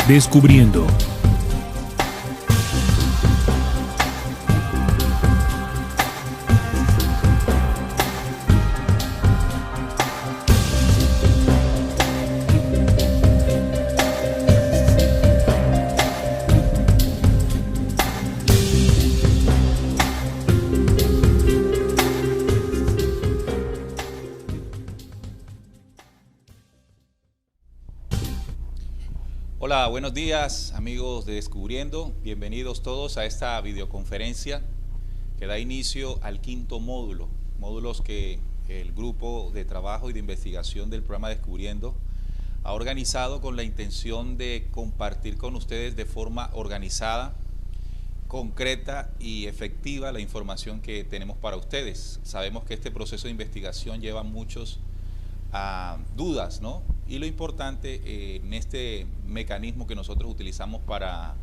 Descubriendo. Hola, buenos días amigos de Descubriendo, bienvenidos todos a esta videoconferencia que da inicio al quinto módulo, módulos que el grupo de trabajo y de investigación del programa Descubriendo ha organizado con la intención de compartir con ustedes de forma organizada, concreta y efectiva la información que tenemos para ustedes. Sabemos que este proceso de investigación lleva muchos dudas, ¿no? Y lo importante en este mecanismo que nosotros utilizamos para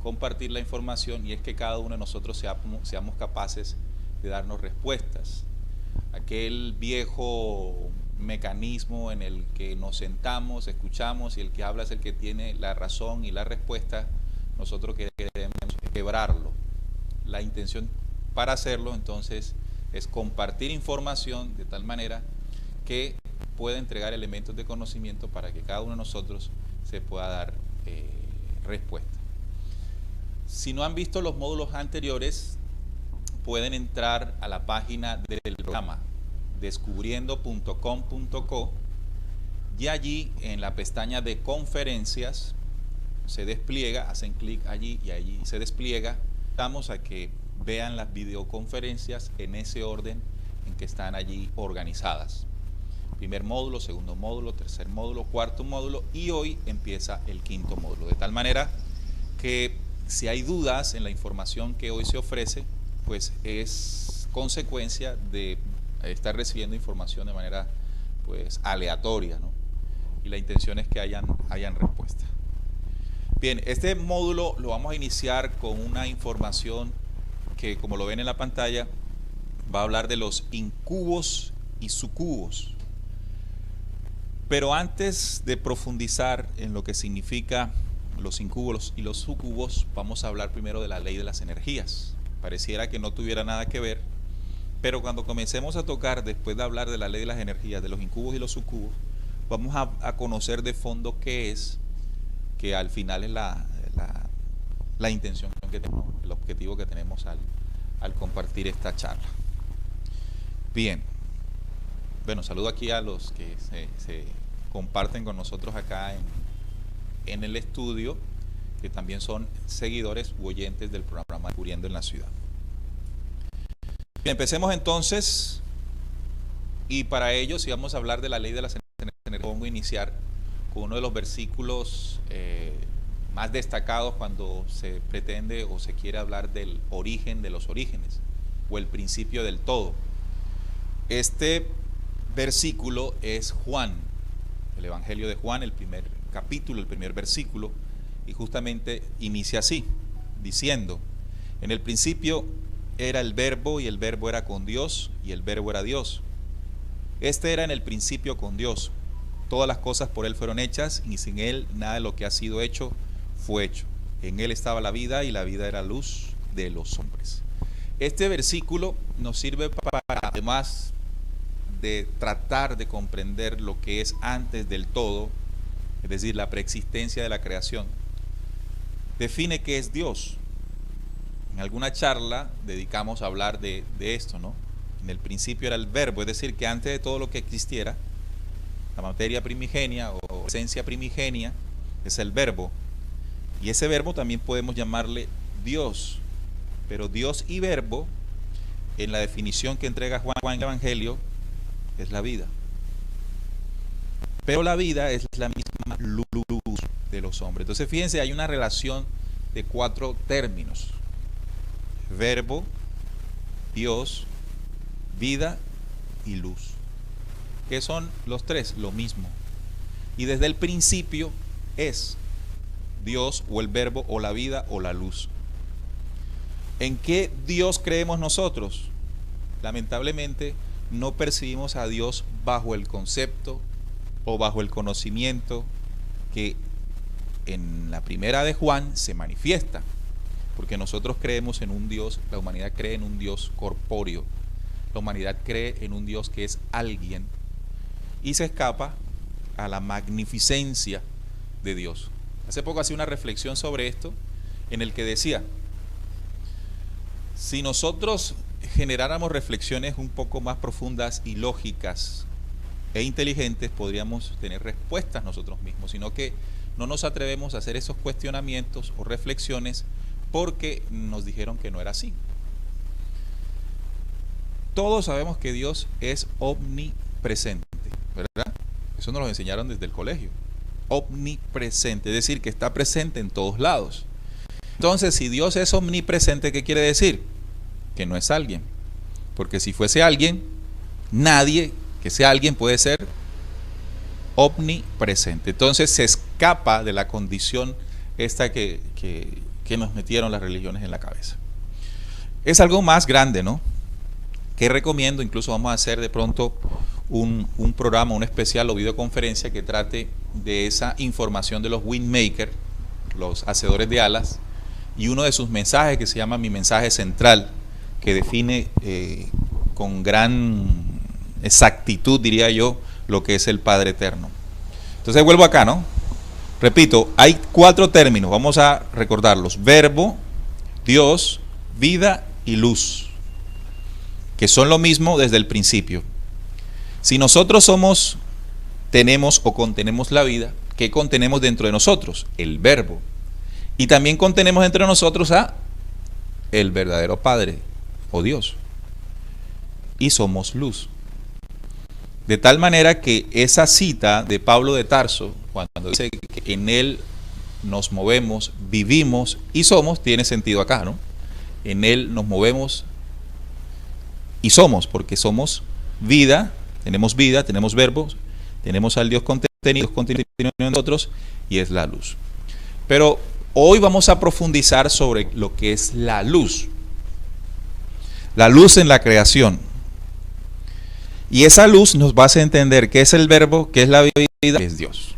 compartir la información y es que cada uno de nosotros seamos capaces de darnos respuestas. Aquel viejo mecanismo en el que nos sentamos, escuchamos y el que habla es el que tiene la razón y la respuesta, nosotros queremos quebrarlo. La intención para hacerlo entonces es compartir información de tal manera que pueda entregar elementos de conocimiento para que cada uno de nosotros se pueda dar respuesta. Si no han visto los módulos anteriores, pueden entrar a la página del programa descubriendo.com.co y allí en la pestaña de conferencias se despliega, hacen clic allí y allí se despliega. Invitamos a que vean las videoconferencias en ese orden en que están allí organizadas. Primer módulo, segundo módulo, tercer módulo, cuarto módulo y hoy empieza el quinto módulo. De tal manera que si hay dudas en la información que hoy se ofrece, pues es consecuencia de estar recibiendo información de manera pues aleatoria, ¿no? Y la intención es que hayan respuesta. Bien, este módulo lo vamos a iniciar con una información que, como lo ven en la pantalla, va a hablar de los incubos y sucubos. Pero antes de profundizar en lo que significa los incubos y los sucubos, vamos a hablar primero de la ley de las energías. Pareciera que no tuviera nada que ver, pero cuando comencemos a tocar, después de hablar de la ley de las energías, de los incubos y los sucubos, vamos a conocer de fondo qué es, que al final es la intención que tenemos, el objetivo que tenemos al compartir esta charla. Bien. Bueno, saludo aquí a los que se comparten con nosotros acá en el estudio, que también son seguidores u oyentes del programa Descubriendo en la Ciudad. Bien, empecemos entonces, y para ello, si vamos a hablar de la ley de las energías, pongo a iniciar con uno de los versículos más destacados cuando se pretende o se quiere hablar del origen de los orígenes, o el principio del todo. Este versículo es Juan, el Evangelio de Juan, el primer capítulo, el primer versículo, y justamente inicia así, diciendo: en el principio era el verbo, y el verbo era con Dios, y el verbo era Dios. Este era en el principio con Dios. Todas las cosas por él fueron hechas, y sin él nada de lo que ha sido hecho fue hecho. En él estaba la vida, y la vida era luz de los hombres. Este versículo nos sirve para, además de tratar de comprender lo que es antes del todo, es decir, la preexistencia de la creación, define qué es Dios. En alguna charla dedicamos a hablar de esto, ¿no? En el principio era el verbo, es decir, que antes de todo lo que existiera, la materia primigenia o esencia primigenia es el verbo, y ese verbo también podemos llamarle Dios, pero Dios y verbo, en la definición que entrega Juan en el Evangelio, es la vida. Pero la vida es la misma luz de los hombres. Entonces fíjense, hay una relación de 4 términos: verbo, Dios, vida y luz. ¿Qué son los 3? Lo mismo. Y desde el principio es Dios o el verbo o la vida o la luz. ¿En qué Dios creemos nosotros? Lamentablemente no percibimos a Dios bajo el concepto o bajo el conocimiento que en la primera de Juan se manifiesta, porque nosotros creemos en un Dios, la humanidad cree en un Dios corpóreo, la humanidad cree en un Dios que es alguien y se escapa a la magnificencia de Dios. Hace poco hacía una reflexión sobre esto en el que decía, si nosotros generáramos reflexiones un poco más profundas y lógicas e inteligentes, podríamos tener respuestas nosotros mismos, sino que no nos atrevemos a hacer esos cuestionamientos o reflexiones porque nos dijeron que no era así. Todos sabemos que Dios es omnipresente, ¿verdad? Eso nos lo enseñaron desde el colegio. Omnipresente, es decir, que está presente en todos lados. Entonces, si Dios es omnipresente, ¿qué quiere decir? Que no es alguien. Porque si fuese alguien, nadie que sea alguien puede ser omnipresente. Entonces se escapa de la condición esta que nos metieron las religiones en la cabeza. Es algo más grande, ¿no? Que recomiendo, incluso vamos a hacer de pronto un programa, un especial o videoconferencia que trate de esa información de los windmakers, los hacedores de alas, y uno de sus mensajes que se llama Mi Mensaje Central, que define con gran exactitud, diría yo, lo que es el Padre Eterno. Entonces vuelvo acá, ¿no? Repito, hay 4 términos, vamos a recordarlos: verbo, Dios, vida y luz, que son lo mismo desde el principio. Si nosotros tenemos o contenemos la vida, ¿qué contenemos dentro de nosotros? El verbo. Y también contenemos entre nosotros a el verdadero Padre o Dios. Y somos luz. De tal manera que esa cita de Pablo de Tarso, cuando dice que en Él nos movemos, vivimos y somos, tiene sentido acá, ¿no? En Él nos movemos y somos, porque somos vida, tenemos verbos, tenemos al Dios contenido en nosotros y es la luz. Pero hoy vamos a profundizar sobre lo que es la luz. La luz en la creación. Y esa luz nos va a hacer entender qué es el verbo, qué es la vida, qué es Dios.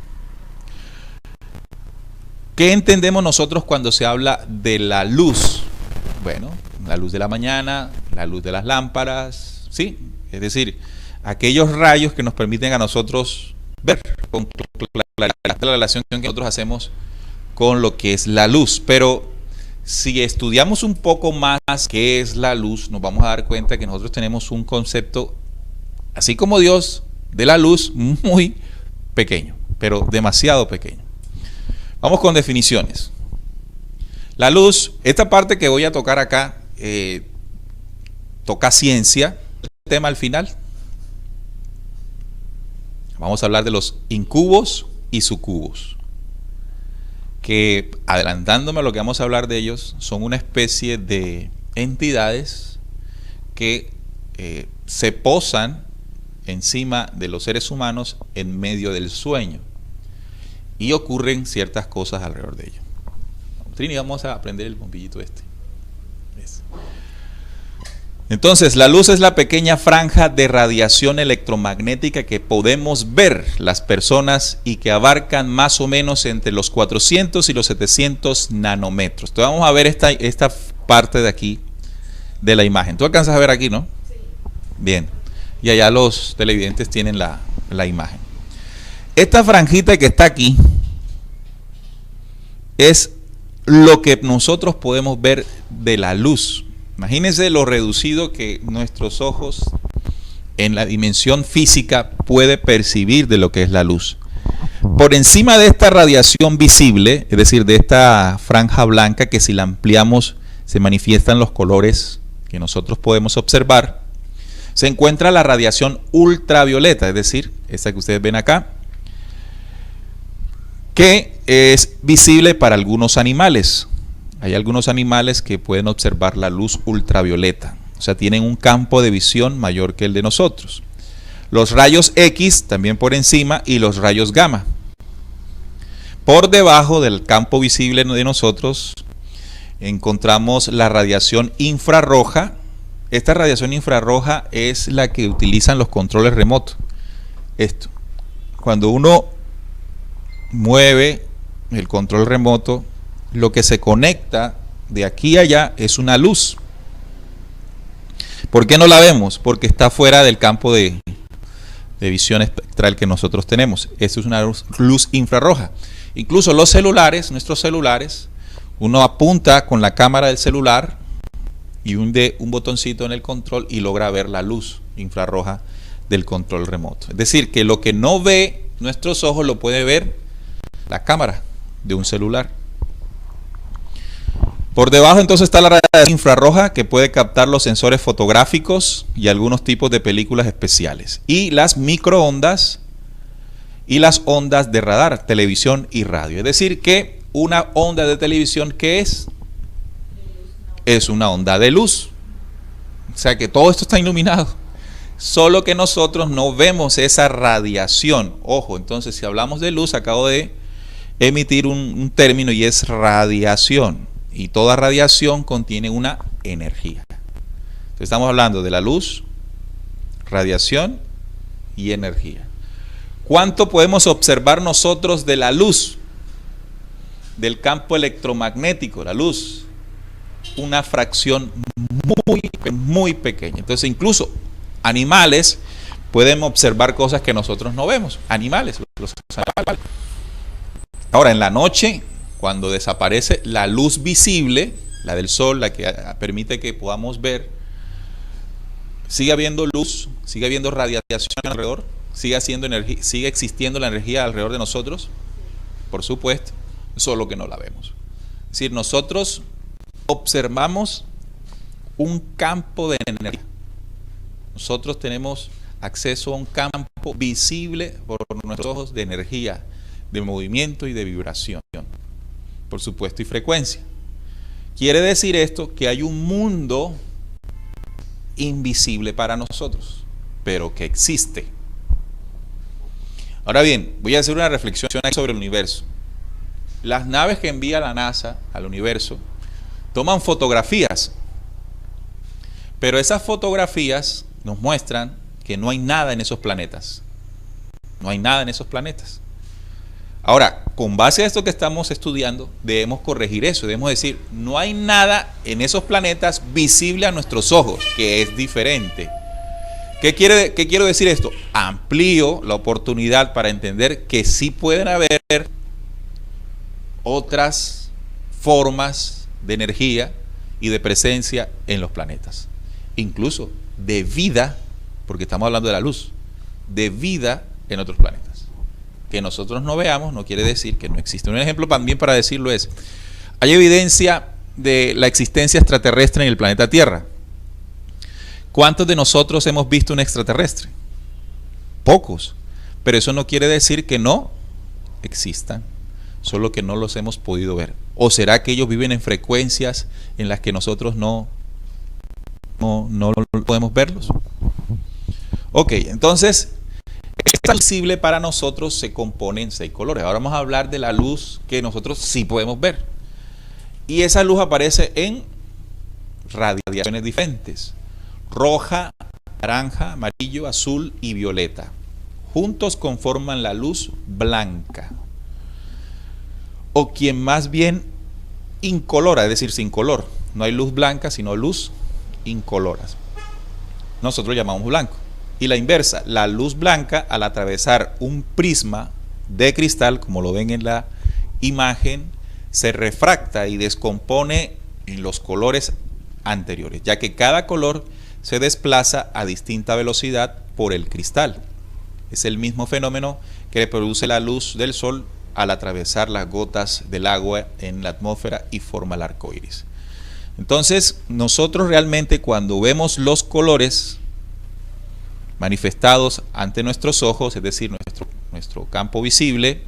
¿Qué entendemos nosotros cuando se habla de la luz? Bueno, la luz de la mañana, la luz de las lámparas, ¿sí? Es decir, aquellos rayos que nos permiten a nosotros ver con la relación que nosotros hacemos con lo que es la luz. Pero si estudiamos un poco más qué es la luz, nos vamos a dar cuenta que nosotros tenemos un concepto, así como Dios, de la luz muy pequeño, pero demasiado pequeño. Vamos con definiciones. La luz, esta parte que voy a tocar acá, toca ciencia, el tema al final. Vamos a hablar de los incubos y sucubos, que, adelantándome a lo que vamos a hablar de ellos, son una especie de entidades que se posan encima de los seres humanos en medio del sueño y ocurren ciertas cosas alrededor de ellos. Trini, vamos a aprender el bombillito este. Entonces, la luz es la pequeña franja de radiación electromagnética que podemos ver las personas y que abarcan más o menos entre los 400 y los 700 nanómetros. Entonces vamos a ver esta parte de aquí de la imagen. ¿Tú alcanzas a ver aquí, no? Sí. Bien. Y allá los televidentes tienen la imagen. Esta franjita que está aquí es lo que nosotros podemos ver de la luz. Imagínense lo reducido que nuestros ojos en la dimensión física puede percibir de lo que es la luz. Por encima de esta radiación visible, es decir, de esta franja blanca que si la ampliamos se manifiestan los colores que nosotros podemos observar, se encuentra la radiación ultravioleta, es decir, esta que ustedes ven acá, que es visible para algunos animales. Hay algunos animales que pueden observar la luz ultravioleta, o sea, tienen un campo de visión mayor que el de nosotros. Los rayos X también por encima y los rayos gamma. Por debajo del campo visible de nosotros encontramos la radiación infrarroja. Esta radiación infrarroja es la que utilizan los controles remotos. Esto, cuando uno mueve el control remoto, lo que se conecta de aquí a allá es una luz. ¿Por qué no la vemos? Porque está fuera del campo de visión espectral que nosotros tenemos. Esto es una luz infrarroja. Incluso los celulares, nuestros celulares, uno apunta con la cámara del celular y hunde un botoncito en el control y logra ver la luz infrarroja del control remoto. Es decir, que lo que no ve nuestros ojos lo puede ver la cámara de un celular. Por debajo entonces está la radiación infrarroja, que puede captar los sensores fotográficos y algunos tipos de películas especiales. Y las microondas y las ondas de radar, televisión y radio. Es decir, que una onda de televisión, ¿qué es? Es una onda de luz. O sea que todo esto está iluminado. Solo que nosotros no vemos esa radiación. Ojo, entonces si hablamos de luz, acabo de emitir un término y es radiación. Y toda radiación contiene una energía. Entonces estamos hablando de la luz, radiación y energía. ¿Cuánto podemos observar nosotros de la luz? Del campo electromagnético, la luz. Una fracción muy pequeña. Entonces incluso animales pueden observar cosas que nosotros no vemos. Animales. Ahora, en la noche, cuando desaparece la luz visible, la del sol, la que permite que podamos ver, sigue habiendo luz, sigue habiendo radiación alrededor, sigue existiendo la energía alrededor de nosotros, por supuesto, solo que no la vemos. Es decir, nosotros observamos un campo de energía. Nosotros tenemos acceso a un campo visible por nuestros ojos de energía, de movimiento y de vibración, por supuesto, y frecuencia. Quiere decir esto que hay un mundo invisible para nosotros, pero que existe. Ahora bien, voy a hacer una reflexión sobre el universo. Las naves que envía la NASA al universo toman fotografías, pero esas fotografías nos muestran que no hay nada en esos planetas. No hay nada en esos planetas. Ahora, con base a esto que estamos estudiando, debemos corregir eso. Debemos decir, no hay nada en esos planetas visible a nuestros ojos, que es diferente. ¿Qué quiero decir esto? Amplío la oportunidad para entender que sí pueden haber otras formas de energía y de presencia en los planetas. Incluso de vida, porque estamos hablando de la luz, de vida en otros planetas. Que nosotros no veamos no quiere decir que no existe. Un ejemplo también para decirlo es, hay evidencia de la existencia extraterrestre en el planeta Tierra. ¿Cuántos de nosotros hemos visto un extraterrestre? Pocos. Pero eso no quiere decir que no existan, solo que no los hemos podido ver. ¿O será que ellos viven en frecuencias en las que nosotros no podemos verlos? Ok, entonces, esta visible para nosotros se compone en 6 colores. Ahora vamos a hablar de la luz que nosotros sí podemos ver. Y esa luz aparece en radiaciones diferentes: roja, naranja, amarillo, azul y violeta. Juntos conforman la luz blanca, o quien más bien incolora, es decir, sin color. No hay luz blanca, sino luz incolora. Nosotros llamamos blanco. Y la inversa, la luz blanca, al atravesar un prisma de cristal, como lo ven en la imagen, se refracta y descompone en los colores anteriores, ya que cada color se desplaza a distinta velocidad por el cristal. Es el mismo fenómeno que produce la luz del sol al atravesar las gotas del agua en la atmósfera y forma el arco iris. Entonces, nosotros realmente cuando vemos los colores manifestados ante nuestros ojos, es decir, nuestro campo visible,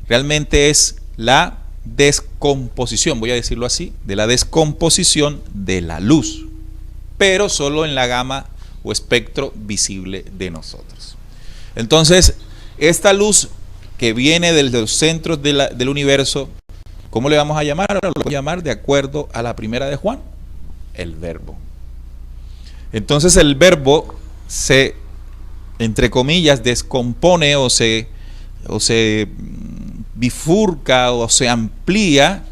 realmente es la descomposición, voy a decirlo así, de la descomposición de la luz, pero solo en la gama o espectro visible de nosotros. Entonces, esta luz que viene de los centros del universo, ¿cómo le vamos a llamar? Ahora lo voy a llamar de acuerdo a la primera de Juan, el verbo. Entonces el verbo se, entre comillas, descompone o se bifurca o se amplía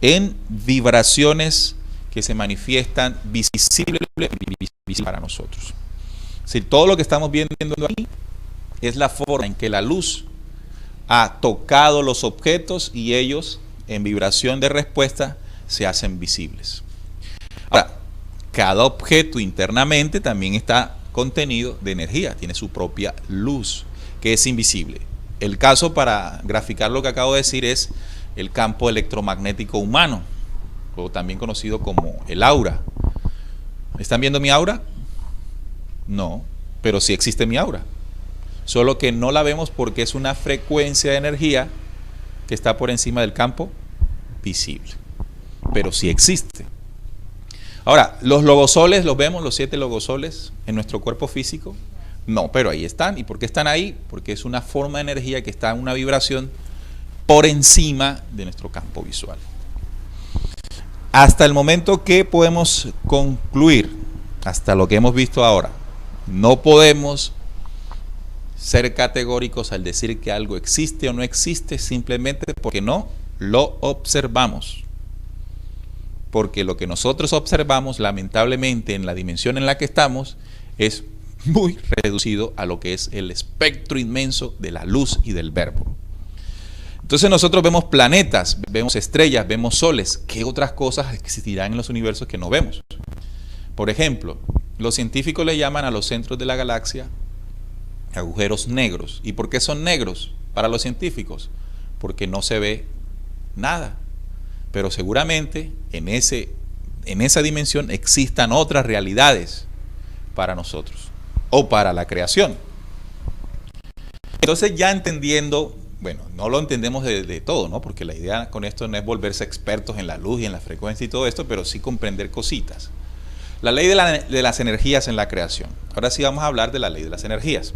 en vibraciones que se manifiestan visibles para nosotros. Es decir, todo lo que estamos viendo aquí es la forma en que la luz ha tocado los objetos y ellos, en vibración de respuesta, se hacen visibles. Ahora, cada objeto internamente también está contenido de energía, tiene su propia luz, que es invisible. El caso, para graficar lo que acabo de decir, es el campo electromagnético humano, o también conocido como el aura. ¿Están viendo mi aura? No, pero sí existe mi aura. Solo que no la vemos porque es una frecuencia de energía que está por encima del campo visible. Pero sí existe. Ahora, ¿los logosoles los vemos, los 7 logosoles en nuestro cuerpo físico? No, pero ahí están. ¿Y por qué están ahí? Porque es una forma de energía que está en una vibración por encima de nuestro campo visual. Hasta el momento que podemos concluir, hasta lo que hemos visto ahora, no podemos ser categóricos al decir que algo existe o no existe simplemente porque no lo observamos. Porque lo que nosotros observamos, lamentablemente, en la dimensión en la que estamos, es muy reducido a lo que es el espectro inmenso de la luz y del verbo. Entonces nosotros vemos planetas, vemos estrellas, vemos soles. ¿Qué otras cosas existirán en los universos que no vemos? Por ejemplo, los científicos le llaman a los centros de la galaxia agujeros negros. ¿Y por qué son negros para los científicos? Porque no se ve nada. Pero seguramente en esa dimensión existan otras realidades para nosotros o para la creación. Entonces, ya entendiendo, bueno, no lo entendemos de todo, ¿no? Porque la idea con esto no es volverse expertos en la luz y en la frecuencia y todo esto, pero sí comprender cositas. La ley de las energías en la creación. Ahora sí vamos a hablar de la ley de las energías.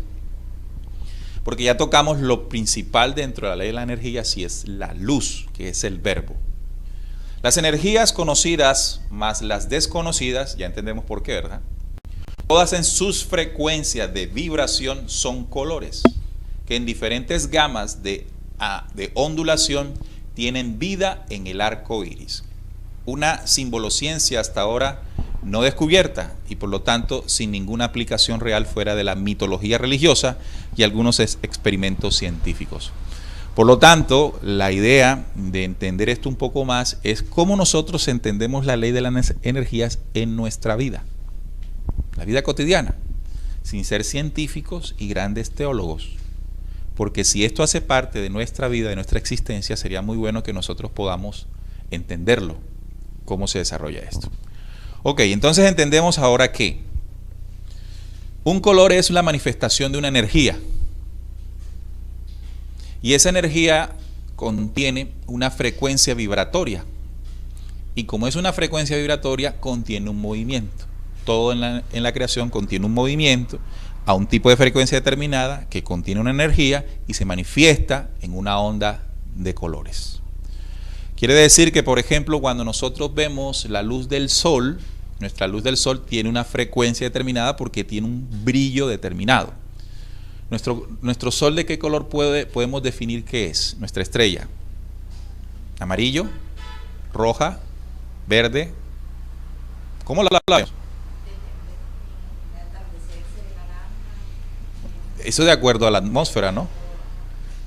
Porque ya tocamos lo principal dentro de la ley de la energía, sí es la luz, que es el verbo. Las energías conocidas más las desconocidas, ya entendemos por qué, ¿verdad? Todas en sus frecuencias de vibración son colores, que en diferentes gamas de ondulación tienen vida en el arco iris. Una simbolociencia hasta ahora no descubierta y por lo tanto sin ninguna aplicación real fuera de la mitología religiosa y algunos experimentos científicos. Por lo tanto, la idea de entender esto un poco más es cómo nosotros entendemos la ley de las energías en nuestra vida, la vida cotidiana, sin ser científicos y grandes teólogos. Porque si esto hace parte de nuestra vida, de nuestra existencia, sería muy bueno que nosotros podamos entenderlo, cómo se desarrolla esto. Ok, entonces entendemos ahora que un color es la manifestación de una energía. Y esa energía contiene una frecuencia vibratoria. Y como es una frecuencia vibratoria, contiene un movimiento. Todo en la creación contiene un movimiento a un tipo de frecuencia determinada que contiene una energía y se manifiesta en una onda de colores. Quiere decir que, por ejemplo, cuando nosotros vemos la luz del sol, nuestra luz del sol tiene una frecuencia determinada porque tiene un brillo determinado. Nuestro sol, ¿de qué color podemos definir que es? Nuestra estrella. Amarillo, roja, verde. ¿Cómo la vemos? Eso de acuerdo a la atmósfera, ¿no?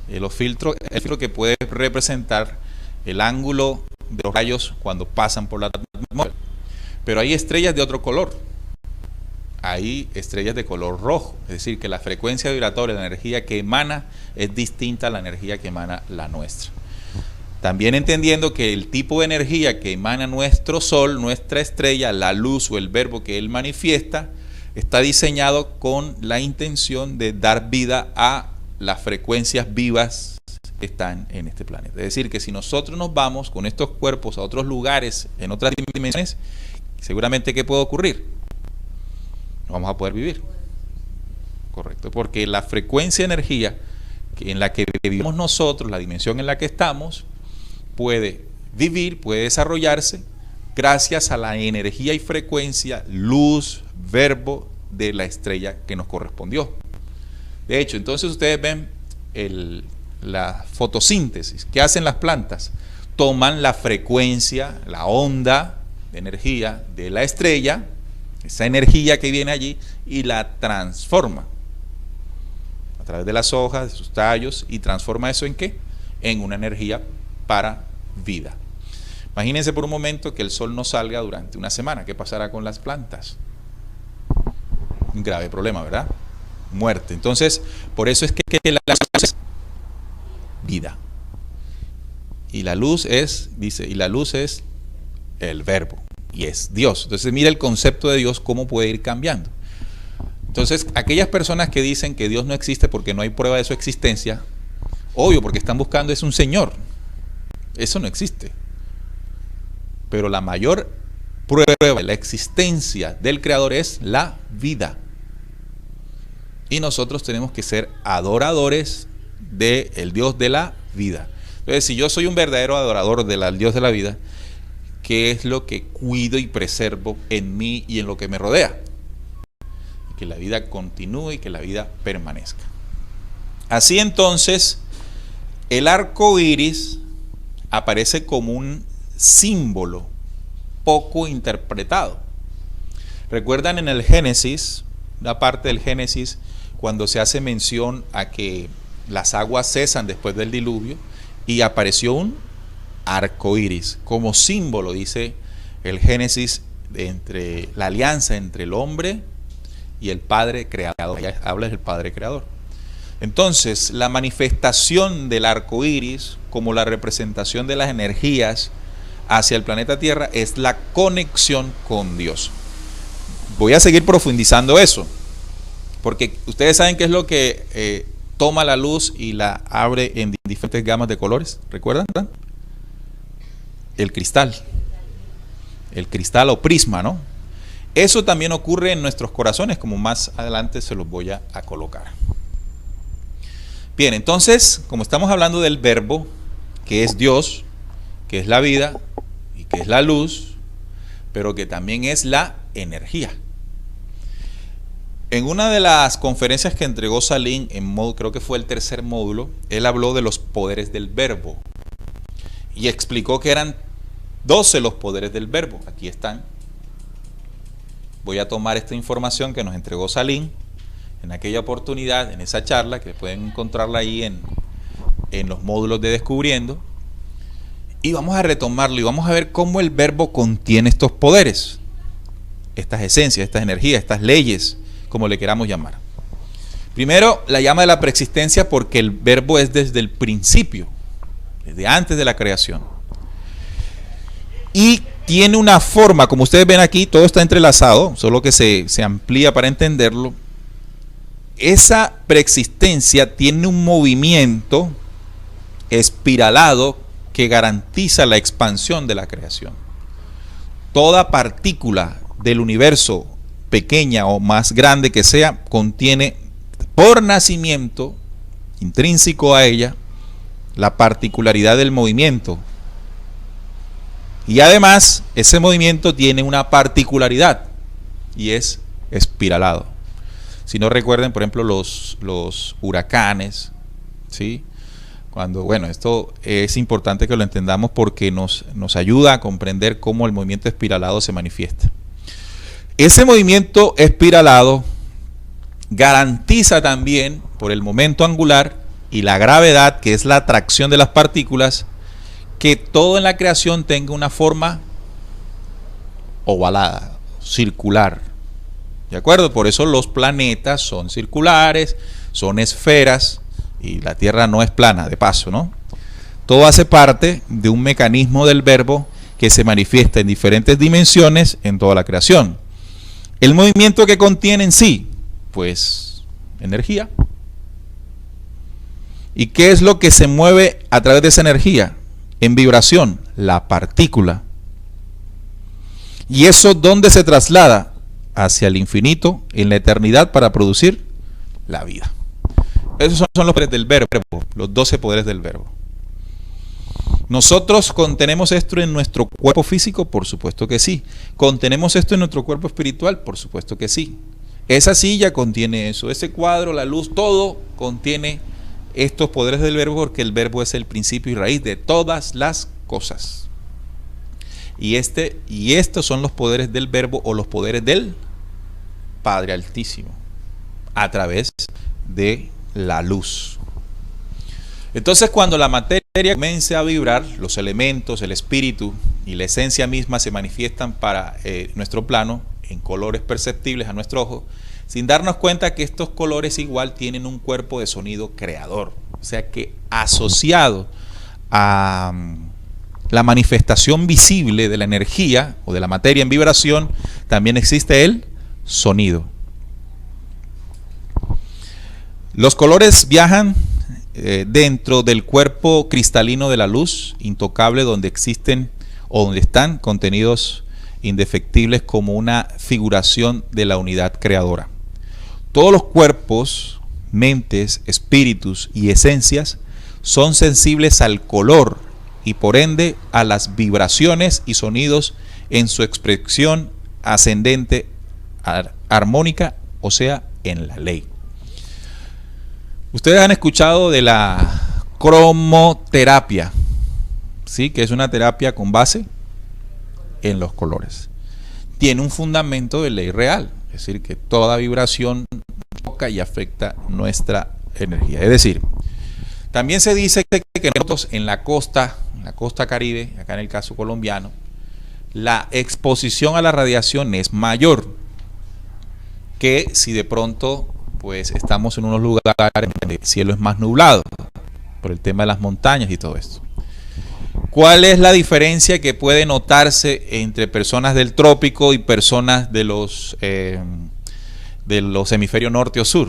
El filtro que puede representar el ángulo de los rayos cuando pasan por la atmósfera. Pero hay estrellas de otro color. Hay estrellas de color rojo. Es decir, que la frecuencia vibratoria, la energía que emana, es distinta a la energía que emana la nuestra. También entendiendo que el tipo de energía que emana nuestro sol, nuestra estrella, la luz o el verbo que él manifiesta, está diseñado con la intención de dar vida a las frecuencias vivas que están en este planeta. Es decir, que si nosotros nos vamos con estos cuerpos a otros lugares, en otras dimensiones, seguramente ¿qué puede ocurrir? No vamos a poder vivir. Correcto, porque la frecuencia de energía en la que vivimos nosotros, la dimensión en la que estamos, puede vivir, puede desarrollarse gracias a la energía y frecuencia, luz, verbo de la estrella que nos correspondió. De hecho, entonces ustedes ven la fotosíntesis. ¿Qué hacen las plantas? Toman la frecuencia, la onda de energía de la estrella, esa energía que viene allí, y la transforma a través de las hojas, de sus tallos, y transforma eso ¿en qué? En una energía para vida. Imagínense por un momento que el sol no salga durante una semana. ¿Qué pasará con las plantas? Un grave problema, ¿verdad? Muerte. Entonces, por eso es que la luz es vida. Y la luz es, dice, y la luz es el verbo, y es Dios. Entonces, mira el concepto de Dios, cómo puede ir cambiando. Entonces, aquellas personas que dicen que Dios no existe porque no hay prueba de su existencia, obvio, porque están buscando es un Señor. Eso no existe. Pero la mayor prueba de la existencia del Creador es la vida. Y nosotros tenemos que ser adoradores del Dios de la vida. Entonces, si yo soy un verdadero adorador del Dios de la vida, ¿qué es lo que cuido y preservo en mí y en lo que me rodea? Que la vida continúe y que la vida permanezca. Así entonces, el arco iris aparece como un símbolo poco interpretado. ¿Recuerdan en el Génesis, una parte del Génesis, cuando se hace mención a que las aguas cesan después del diluvio y apareció un arco iris como símbolo, dice el Génesis, entre la alianza entre el hombre y el Padre Creador? Ya habla del Padre Creador. Entonces, la manifestación del arco iris como la representación de las energías hacia el planeta Tierra es la conexión con Dios. Voy a seguir profundizando eso, porque ustedes saben qué es lo que toma la luz y la abre en diferentes gamas de colores. ¿Recuerdan? El cristal o prisma, ¿no? Eso también ocurre en nuestros corazones, como más adelante se los voy a colocar. Bien, entonces, como estamos hablando del verbo, que es Dios, que es la vida y que es la luz, pero que también es la energía. En una de las conferencias que entregó Salim, creo que fue el tercer módulo, él habló de los poderes del verbo y explicó que eran 12 los poderes del verbo. Aquí están. Voy a tomar esta información que nos entregó Salim en aquella oportunidad, en esa charla, que pueden encontrarla ahí en los módulos de Descubriendo, y vamos a retomarlo y vamos a ver cómo el verbo contiene estos poderes, estas esencias, estas energías, estas leyes, como le queramos llamar. Primero, la llama de la preexistencia, porque el verbo es desde el principio, desde antes de la creación. Y tiene una forma, como ustedes ven aquí, todo está entrelazado, solo que se amplía para entenderlo. Esa preexistencia tiene un movimiento espiralado que garantiza la expansión de la creación. Toda partícula del universo, pequeña o más grande que sea, contiene por nacimiento, intrínseco a ella, la particularidad del movimiento. Y además, ese movimiento tiene una particularidad y es espiralado. Si no recuerden, por ejemplo, los huracanes, ¿sí? Cuando, bueno, esto es importante que lo entendamos porque nos ayuda a comprender cómo el movimiento espiralado se manifiesta. Ese movimiento espiralado garantiza también, por el momento angular y la gravedad, que es la atracción de las partículas, que todo en la creación tenga una forma ovalada, circular. ¿De acuerdo? Por eso los planetas son circulares, son esferas, y la Tierra no es plana, de paso, ¿no? Todo hace parte de un mecanismo del verbo que se manifiesta en diferentes dimensiones en toda la creación. El movimiento que contiene en sí, pues, energía. ¿Y qué es lo que se mueve a través de esa energía? En vibración, la partícula. ¿Y eso dónde se traslada? Hacia el infinito, en la eternidad, para producir la vida. Esos son los poderes del verbo, los 12 poderes del verbo. ¿Nosotros contenemos esto en nuestro cuerpo físico? Por supuesto que sí. ¿Contenemos esto en nuestro cuerpo espiritual? Por supuesto que sí. Esa silla contiene eso, ese cuadro, la luz, todo contiene estos poderes del verbo porque el verbo es el principio y raíz de todas las cosas. Y estos son los poderes del verbo o los poderes del Padre Altísimo a través de la luz. Entonces, cuando la materia comience a vibrar, los elementos, el espíritu y la esencia misma se manifiestan para nuestro plano en colores perceptibles a nuestro ojo, sin darnos cuenta que estos colores igual tienen un cuerpo de sonido creador. O sea que asociado a la manifestación visible de la energía o de la materia en vibración, también existe el sonido. Los colores viajan dentro del cuerpo cristalino de la luz, intocable, donde existen o donde están contenidos indefectibles como una figuración de la unidad creadora. Todos los cuerpos, mentes, espíritus y esencias son sensibles al color y por ende a las vibraciones y sonidos en su expresión ascendente, armónica, o sea, en la ley. Ustedes han escuchado de la cromoterapia, ¿sí? Que es una terapia con base en los colores. Tiene un fundamento de ley real, es decir, que toda vibración toca y afecta nuestra energía. Es decir, también se dice que nosotros en la costa Caribe, acá en el caso colombiano, la exposición a la radiación es mayor que si de pronto pues estamos en unos lugares donde el cielo es más nublado por el tema de las montañas y todo esto. ¿Cuál es la diferencia que puede notarse entre personas del trópico y personas de los hemisferios norte o sur?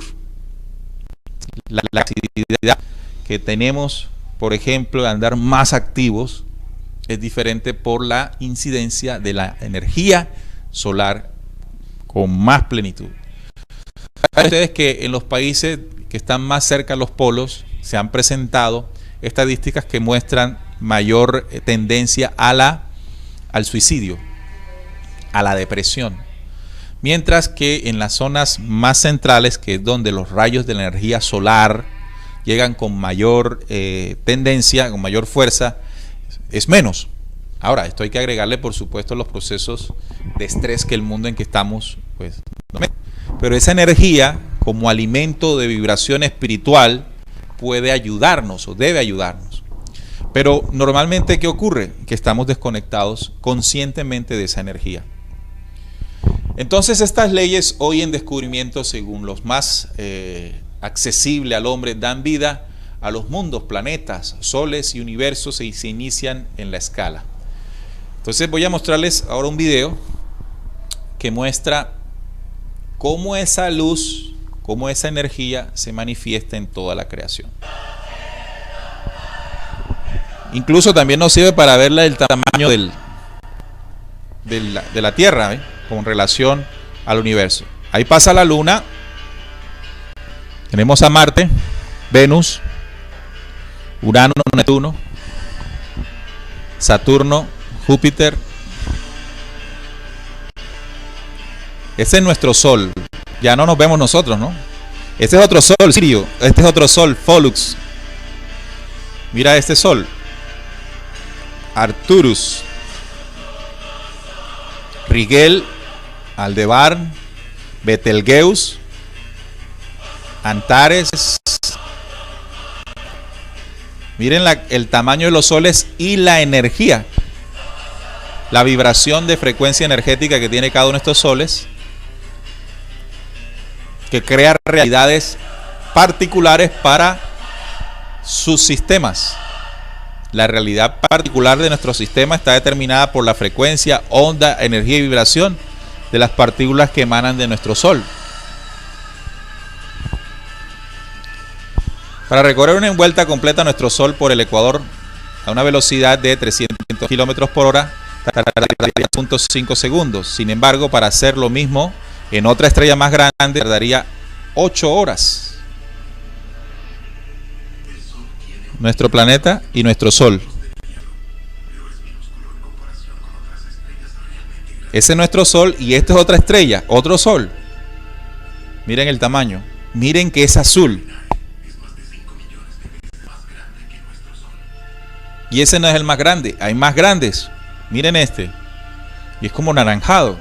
La actividad que tenemos, por ejemplo, de andar más activos es diferente por la incidencia de la energía solar con más plenitud. Saben ustedes que en los países que están más cerca a los polos se han presentado estadísticas que muestran mayor tendencia al suicidio, a la depresión. Mientras que en las zonas más centrales, que es donde los rayos de la energía solar llegan con mayor tendencia, con mayor fuerza, es menos. Ahora, esto hay que agregarle, por supuesto, los procesos de estrés que el mundo en que estamos, pues, pero esa energía, como alimento de vibración espiritual, puede ayudarnos o debe ayudarnos. Pero normalmente, ¿qué ocurre? Que estamos desconectados conscientemente de esa energía. Entonces, estas leyes hoy en descubrimiento, según los más accesibles al hombre, dan vida a los mundos, planetas, soles y universos y se inician en la escala. Entonces voy a mostrarles ahora un video que muestra cómo esa luz, cómo esa energía se manifiesta en toda la creación. Incluso también nos sirve para ver el tamaño de la Tierra, con relación al universo. Ahí pasa la Luna, tenemos a Marte, Venus, Urano, Neptuno, Saturno, Júpiter. Ese es nuestro Sol. Ya no nos vemos nosotros, ¿no? Este es otro Sol, Sirio. Este es otro Sol, Pollux. Mira este Sol, Arcturus, Rigel, Aldebarán, Betelgeuse, Antares. Miren el tamaño de los soles y la energía, la vibración de frecuencia energética que tiene cada uno de estos soles, que crea realidades particulares para sus sistemas. La realidad particular de nuestro sistema está determinada por la frecuencia, onda, energía y vibración de las partículas que emanan de nuestro Sol. Para recorrer una vuelta completa a nuestro Sol por el ecuador a una velocidad de 300 km por hora, tardaría 0.5 segundos. Sin embargo, para hacer lo mismo en otra estrella más grande, tardaría 8 horas. Nuestro planeta y nuestro Sol. Ese es nuestro Sol y esta es otra estrella, otro Sol. Miren el tamaño. Miren que es azul. Y ese no es el más grande, hay más grandes. Miren este. Y es como naranjado.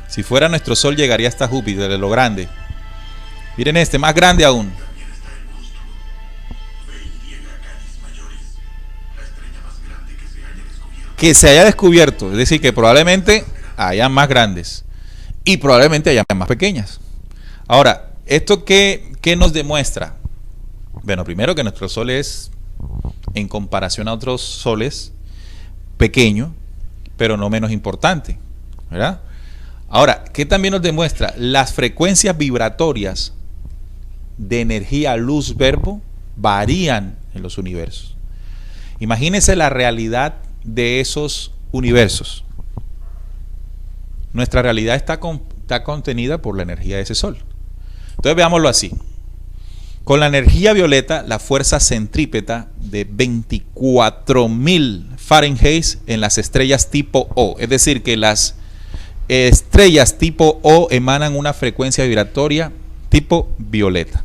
Si fuera nuestro Sol, llegaría hasta Júpiter, de lo grande. Miren este, más grande aún. Que se haya descubierto, es decir, que probablemente haya más grandes y probablemente haya más pequeñas. Ahora, ¿esto qué nos demuestra? Bueno, primero que nuestro Sol es, en comparación a otros soles, pequeño, pero no menos importante, ¿verdad? Ahora, ¿qué también nos demuestra? Las frecuencias vibratorias de energía, luz, verbo, varían en los universos. Imagínense la realidad de esos universos. Nuestra realidad está contenida por la energía de ese Sol. Entonces veámoslo así. Con la energía violeta, la fuerza centrípeta de 24.000 Fahrenheit en las estrellas tipo O. Es decir, que las estrellas tipo O emanan una frecuencia vibratoria tipo violeta.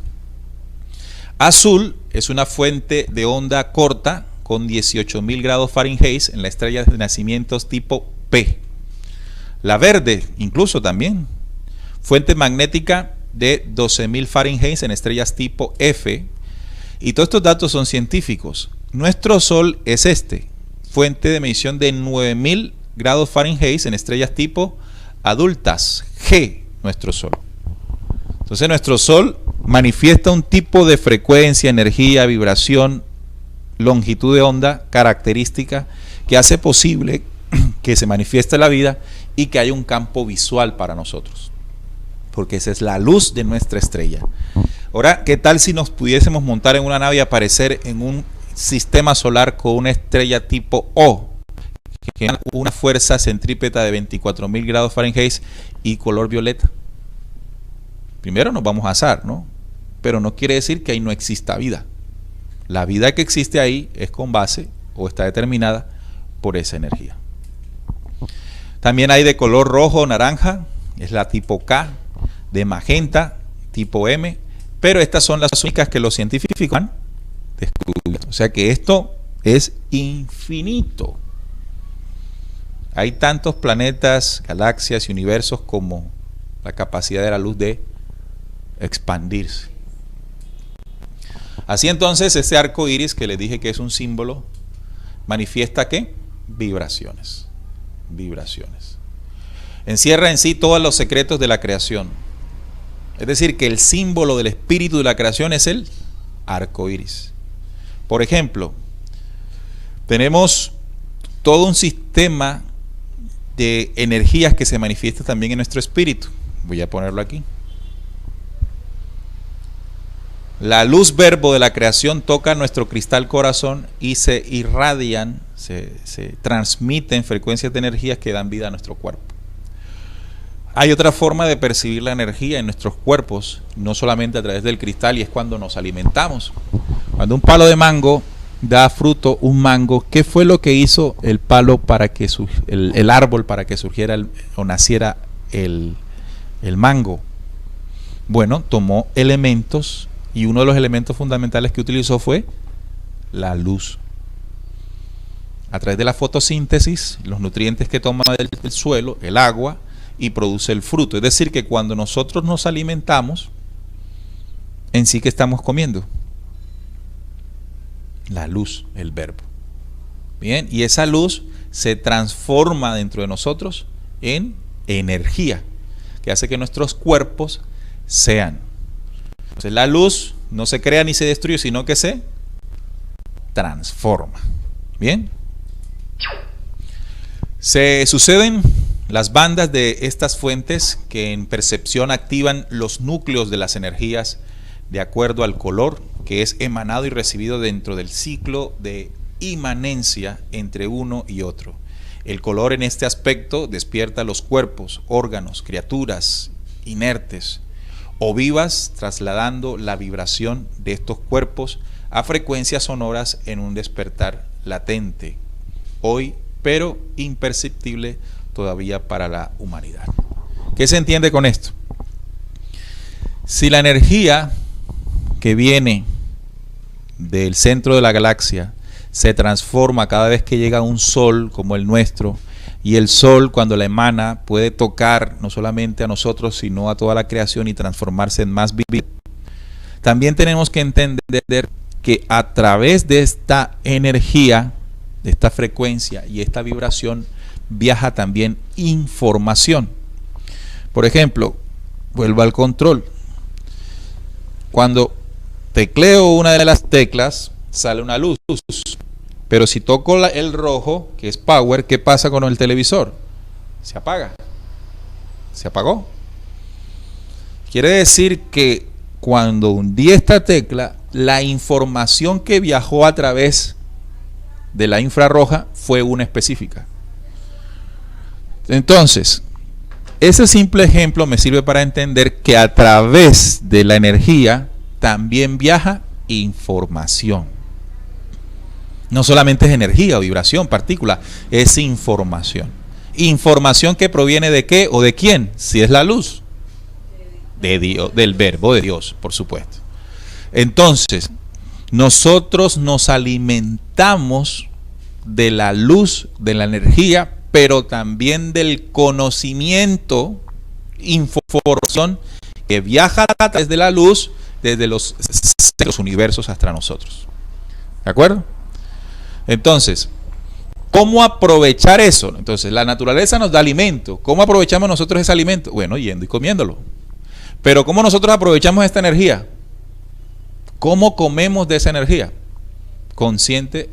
Azul es una fuente de onda corta con 18.000 grados Fahrenheit en la estrella de nacimientos tipo P. La verde, incluso también, fuente magnética de 12.000 Fahrenheit en estrellas tipo F. Y todos estos datos son científicos. Nuestro Sol es este, fuente de medición de 9.000 grados Fahrenheit en estrellas tipo adultas, G, nuestro Sol. Entonces nuestro Sol manifiesta un tipo de frecuencia, energía, vibración, longitud de onda característica que hace posible que se manifieste la vida y que haya un campo visual para nosotros, porque esa es la luz de nuestra estrella. Ahora, ¿qué tal si nos pudiésemos montar en una nave y aparecer en un sistema solar con una estrella tipo O, que tiene una fuerza centrípeta de 24.000 grados Fahrenheit y color violeta? Primero nos vamos a asar, ¿no? Pero no quiere decir que ahí no exista vida. La vida que existe ahí es con base o está determinada por esa energía. También hay de color rojo o naranja, es la tipo K, de magenta, tipo M, pero estas son las únicas que los científicos han descubierto. O sea que esto es infinito. Hay tantos planetas, galaxias y universos como la capacidad de la luz de expandirse. Así entonces, ese arco iris que les dije que es un símbolo, manifiesta ¿qué? Vibraciones. Vibraciones. Encierra en sí todos los secretos de la creación. Es decir, que el símbolo del espíritu de la creación es el arco iris. Por ejemplo, tenemos todo un sistema de energías que se manifiesta también en nuestro espíritu. Voy a ponerlo aquí. La luz verbo de la creación toca nuestro cristal corazón y se irradian, se transmiten frecuencias de energías que dan vida a nuestro cuerpo. Hay otra forma de percibir la energía en nuestros cuerpos, no solamente a través del cristal, y es cuando nos alimentamos. Cuando un palo de mango da fruto, un mango, ¿qué fue lo que hizo el palo para que el árbol para que surgiera o naciera el mango? Bueno, tomó elementos y uno de los elementos fundamentales que utilizó fue la luz. A través de la fotosíntesis, los nutrientes que toma del suelo, el agua, y produce el fruto. Es decir, que cuando nosotros nos alimentamos, en sí que estamos comiendo la luz, el verbo. Bien, y esa luz se transforma dentro de nosotros en energía, que hace que nuestros cuerpos sean. Entonces la luz no se crea ni se destruye, sino que se transforma. Bien. Se suceden las bandas de estas fuentes que en percepción activan los núcleos de las energías de acuerdo al color que es emanado y recibido dentro del ciclo de inmanencia entre uno y otro. El color en este aspecto despierta los cuerpos, órganos, criaturas inertes o vivas, trasladando la vibración de estos cuerpos a frecuencias sonoras en un despertar latente, hoy, pero imperceptible todavía para la humanidad. ¿Qué se entiende con esto? Si la energía que viene del centro de la galaxia se transforma cada vez que llega un sol como el nuestro, y el sol cuando la emana puede tocar no solamente a nosotros sino a toda la creación y transformarse en más vida, también tenemos que entender que a través de esta energía, de esta frecuencia y esta vibración, viaja también información. Por ejemplo, vuelvo al control. Cuando tecleo una de las teclas, sale una luz. Pero si toco el rojo, que es power, ¿qué pasa con el televisor? Se apaga. Se apagó. Quiere decir que cuando hundí esta tecla, la información que viajó a través de la infrarroja fue una específica. Entonces, ese simple ejemplo me sirve para entender que a través de la energía también viaja información. No solamente es energía o vibración, partícula, es información. Información que proviene de qué o de quién, si es la luz. De Dios, del verbo de Dios, por supuesto. Entonces, nosotros nos alimentamos de la luz, de la energía, pero también del conocimiento, información que viaja a través de la luz desde los universos hasta nosotros. ¿De acuerdo? Entonces, ¿cómo aprovechar eso? Entonces, la naturaleza nos da alimento. ¿Cómo aprovechamos nosotros ese alimento? Bueno, yendo y comiéndolo. Pero ¿cómo nosotros aprovechamos esta energía? ¿Cómo comemos de esa energía? ¿Consciente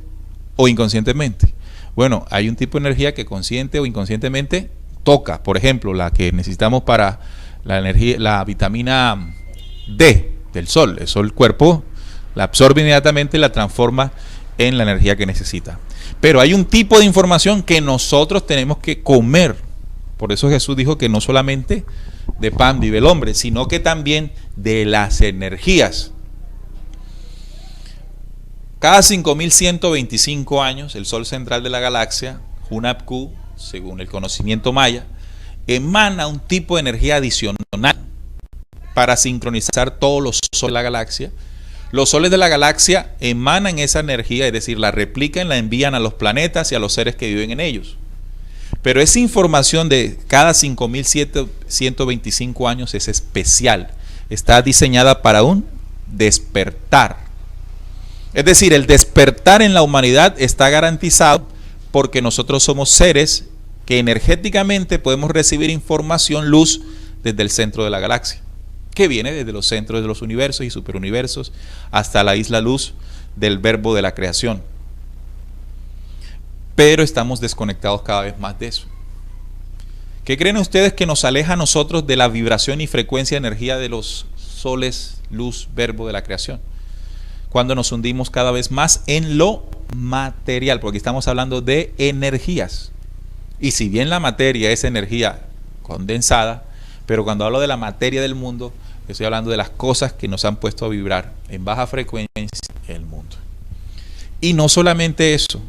o inconscientemente? Bueno, hay un tipo de energía que consciente o inconscientemente toca. Por ejemplo, la que necesitamos para la energía, la vitamina D del sol. Eso el cuerpo la absorbe inmediatamente y la transforma en la energía que necesita. Pero hay un tipo de información que nosotros tenemos que comer. Por eso Jesús dijo que no solamente de pan vive el hombre, sino que también de las energías. Cada 5.125 años, el sol central de la galaxia, Hunab-Ku, según el conocimiento maya, emana un tipo de energía adicional para sincronizar todos los soles de la galaxia. Los soles de la galaxia emanan esa energía, es decir, la replican, la envían a los planetas y a los seres que viven en ellos. Pero esa información de cada 5.125 años es especial. Está diseñada para un despertar. Es decir, el despertar en la humanidad está garantizado porque nosotros somos seres que energéticamente podemos recibir información, luz, desde el centro de la galaxia, que viene desde los centros de los universos y superuniversos hasta la isla luz del verbo de la creación. Pero estamos desconectados cada vez más de eso. ¿Qué creen ustedes que nos aleja a nosotros de la vibración y frecuencia de energía de los soles, luz, verbo de la creación? Cuando nos hundimos cada vez más en lo material, porque estamos hablando de energías. Y si bien la materia es energía condensada, pero cuando hablo de la materia del mundo, estoy hablando de las cosas que nos han puesto a vibrar en baja frecuencia en el mundo. Y no solamente eso,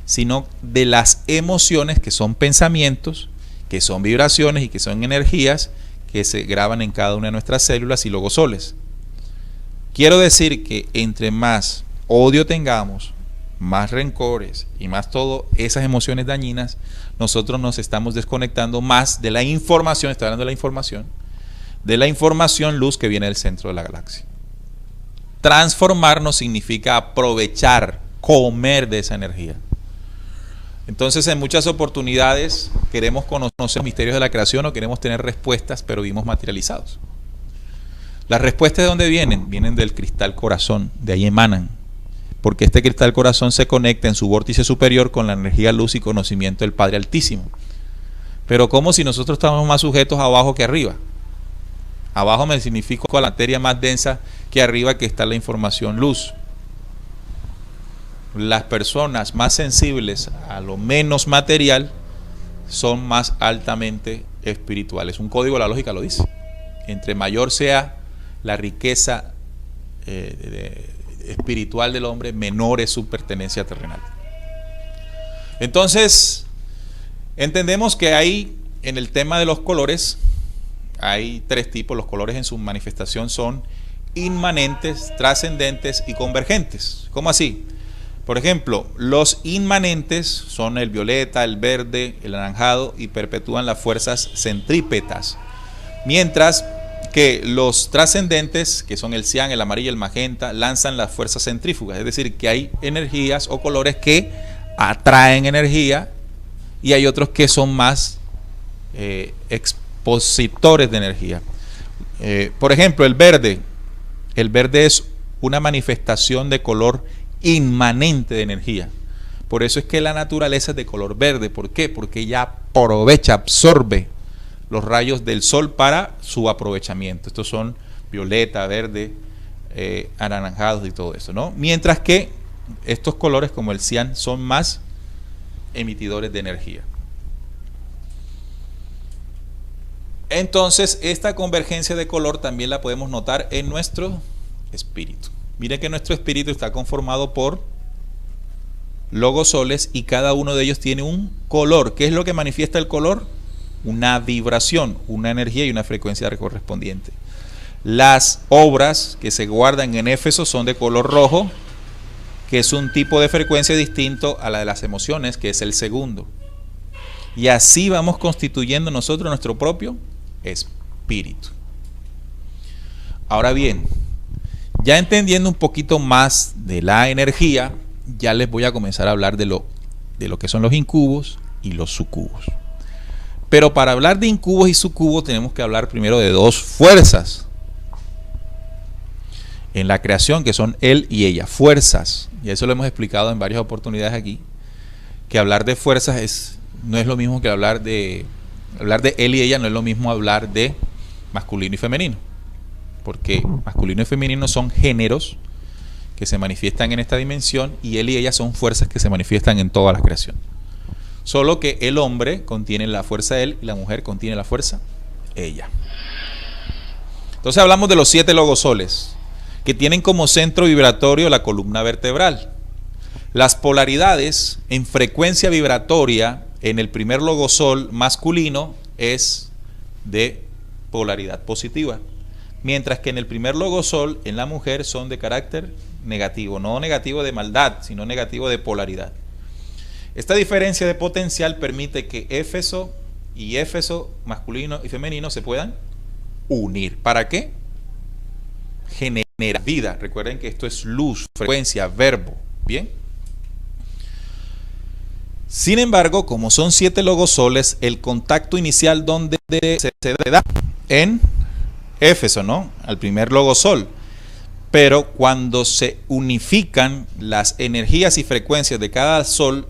sino de las emociones, que son pensamientos, que son vibraciones y que son energías que se graban en cada una de nuestras células y luego soles. Quiero decir que entre más odio tengamos, más rencores y más todas esas emociones dañinas, nosotros nos estamos desconectando más de la información, estoy hablando de la información luz que viene del centro de la galaxia. Transformarnos significa aprovechar, comer de esa energía. Entonces, en muchas oportunidades queremos conocer los misterios de la creación o queremos tener respuestas, pero vivimos materializados. Las respuestas, ¿de dónde vienen? Vienen del cristal corazón, de ahí emanan. Porque este cristal corazón se conecta en su vórtice superior con la energía, luz y conocimiento del Padre Altísimo. Pero como si nosotros estamos más sujetos abajo que arriba. Abajo me significa la materia más densa que arriba, que está la información luz. Las personas más sensibles a lo menos material son más altamente espirituales. Un código de la lógica lo dice. Entre mayor sea la riqueza espiritual del hombre, menor es su pertenencia terrenal. Entonces, entendemos que hay en el tema de los colores, hay tres tipos. Los colores en su manifestación son inmanentes, trascendentes y convergentes. ¿Cómo así? Por ejemplo, los inmanentes son el violeta, el verde, el anaranjado y perpetúan las fuerzas centrípetas. Mientras que los trascendentes, que son el cian, el amarillo y el magenta, lanzan las fuerzas centrífugas. Es decir, que hay energías o colores que atraen energía y hay otros que son más expositores de energía. Por ejemplo, el verde. El verde es una manifestación de color inmanente de energía. Por eso es que la naturaleza es de color verde. ¿Por qué? Porque ella aprovecha, absorbe los rayos del sol para su aprovechamiento. Estos son violeta, verde, anaranjados y todo eso, ¿no? Mientras que estos colores como el cian son más emitidores de energía. Entonces, esta convergencia de color también la podemos notar en nuestro espíritu. Miren que nuestro espíritu está conformado por logosoles y cada uno de ellos tiene un color. ¿Qué es lo que manifiesta el color? Una vibración, una energía y una frecuencia correspondiente. Las obras que se guardan en Éfeso son de color rojo, que es un tipo de frecuencia distinto a la de las emociones, que es el segundo. Y así vamos constituyendo nosotros nuestro propio espíritu. Ahora bien, ya entendiendo un poquito más de la energía, ya les voy a comenzar a hablar de lo que son los incubos y los sucubos. Pero para hablar de incubos y sucubos tenemos que hablar primero de dos fuerzas en la creación, que son él y ella, fuerzas. Y eso lo hemos explicado en varias oportunidades aquí, que hablar de fuerzas no es lo mismo que hablar de él y ella, no es lo mismo hablar de masculino y femenino, porque masculino y femenino son géneros que se manifiestan en esta dimensión y él y ella son fuerzas que se manifiestan en toda la creación. Solo que el hombre contiene la fuerza él y la mujer contiene la fuerza ella. Entonces hablamos de los 7 logosoles, que tienen como centro vibratorio la columna vertebral. Las polaridades en frecuencia vibratoria en el primer logosol masculino es de polaridad positiva, mientras que en el primer logosol en la mujer son de carácter negativo, no negativo de maldad, sino negativo de polaridad. Esta diferencia de potencial permite que Éfeso y Éfeso masculino y femenino se puedan unir. ¿Para qué? Genera vida. Recuerden que esto es luz, frecuencia, verbo. Bien. Sin embargo, como son 7 logosoles, el contacto inicial donde se da en Éfeso, ¿no? Al primer logosol. Pero cuando se unifican las energías y frecuencias de cada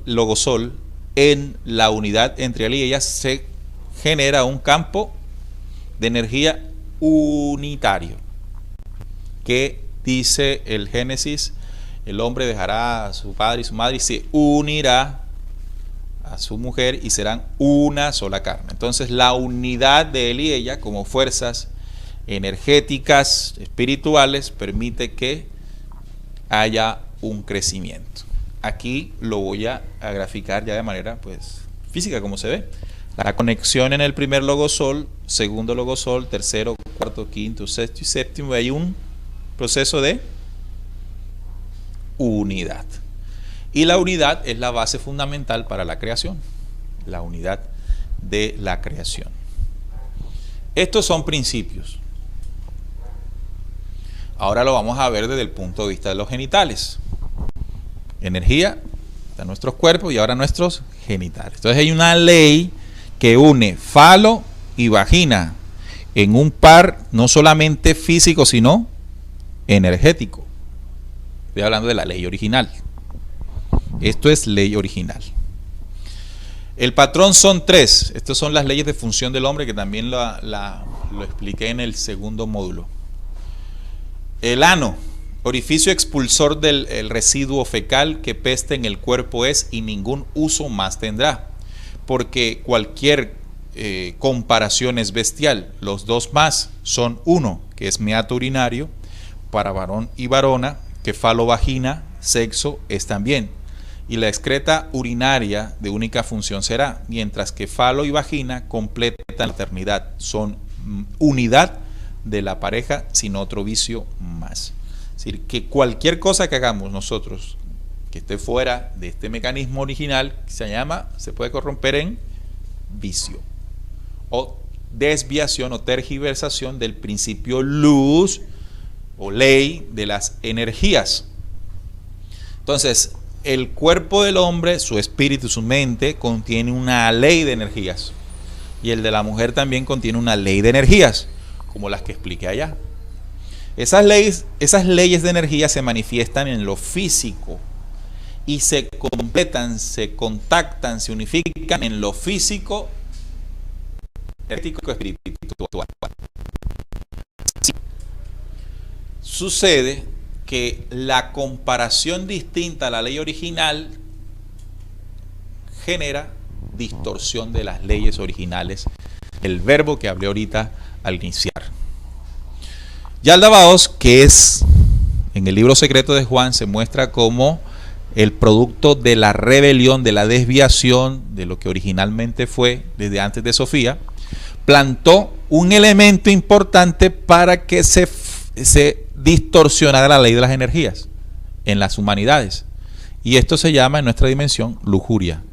logosol en la unidad entre él y ella, se genera un campo de energía unitario. Que dice el Génesis, el hombre dejará a su padre y su madre y se unirá a su mujer y serán una sola carne. Entonces la unidad de él y ella como fuerzas energéticas, espirituales, permite que haya un crecimiento. Aquí lo voy a graficar ya de manera pues física, como se ve. La conexión en el primer logosol, segundo logosol, tercero, cuarto, quinto, sexto y séptimo, hay un proceso de unidad. Y la unidad es la base fundamental para la creación. La unidad de la creación. Estos son principios. Ahora lo vamos a ver desde el punto de vista de los genitales. Energía de nuestros cuerpos y ahora nuestros genitales. Entonces hay una ley que une falo y vagina en un par no solamente físico, sino energético. Estoy hablando de la ley original. Esto es ley original. El patrón son 3. Estas son las leyes de función del hombre que también lo expliqué en el segundo módulo. El ano, orificio expulsor del residuo fecal que peste en el cuerpo es y ningún uso más tendrá, porque cualquier comparación es bestial. Los dos más son uno, que es meato urinario para varón y varona, que falo vagina, sexo es también. Y la excreta urinaria de única función será, mientras que falo y vagina completan la eternidad, son unidad de la pareja, sino otro vicio más. Es decir, que cualquier cosa que hagamos nosotros que esté fuera de este mecanismo original, se puede corromper en vicio o desviación o tergiversación del principio luz o ley de las energías. Entonces, el cuerpo del hombre, su espíritu, su mente, contiene una ley de energías. Y el de la mujer también contiene una ley de energías, como las que expliqué allá. Esas leyes de energía se manifiestan en lo físico y se completan, se contactan, se unifican en lo físico, energético, espiritual. Sí. Sucede que la comparación distinta a la ley original genera distorsión de las leyes originales, el verbo que hablé ahorita al iniciar. Yaldabaoth, que es en el libro secreto de Juan, se muestra como el producto de la rebelión, de la desviación de lo que originalmente fue desde antes de Sofía, plantó un elemento importante para que se distorsionara la ley de las energías en las humanidades. Y esto se llama en nuestra dimensión lujuria.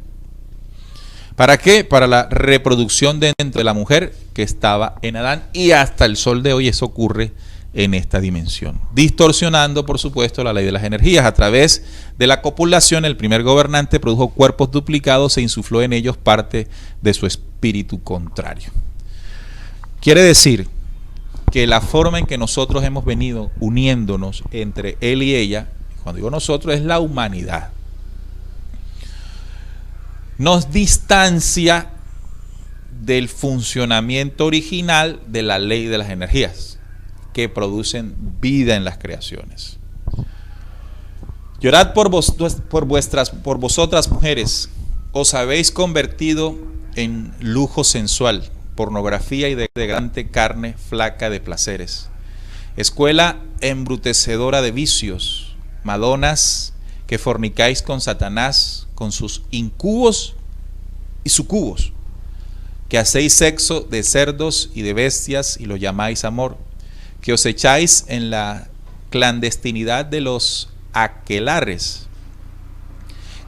¿Para qué? Para la reproducción dentro de la mujer que estaba en Adán, y hasta el sol de hoy eso ocurre en esta dimensión, distorsionando por supuesto la ley de las energías. A través de la copulación, el primer gobernante produjo cuerpos duplicados e insufló en ellos parte de su espíritu contrario. Quiere decir que la forma en que nosotros hemos venido uniéndonos entre él y ella, cuando digo nosotros, es la humanidad, nos distancia del funcionamiento original de la ley de las energías que producen vida en las creaciones. Llorad por vosotras mujeres, os habéis convertido en lujo sensual, pornografía y degradante carne flaca de placeres, escuela embrutecedora de vicios, madonas que fornicáis con Satanás, con sus incubos y sucubos, que hacéis sexo de cerdos y de bestias y lo llamáis amor, que os echáis en la clandestinidad de los aquelares,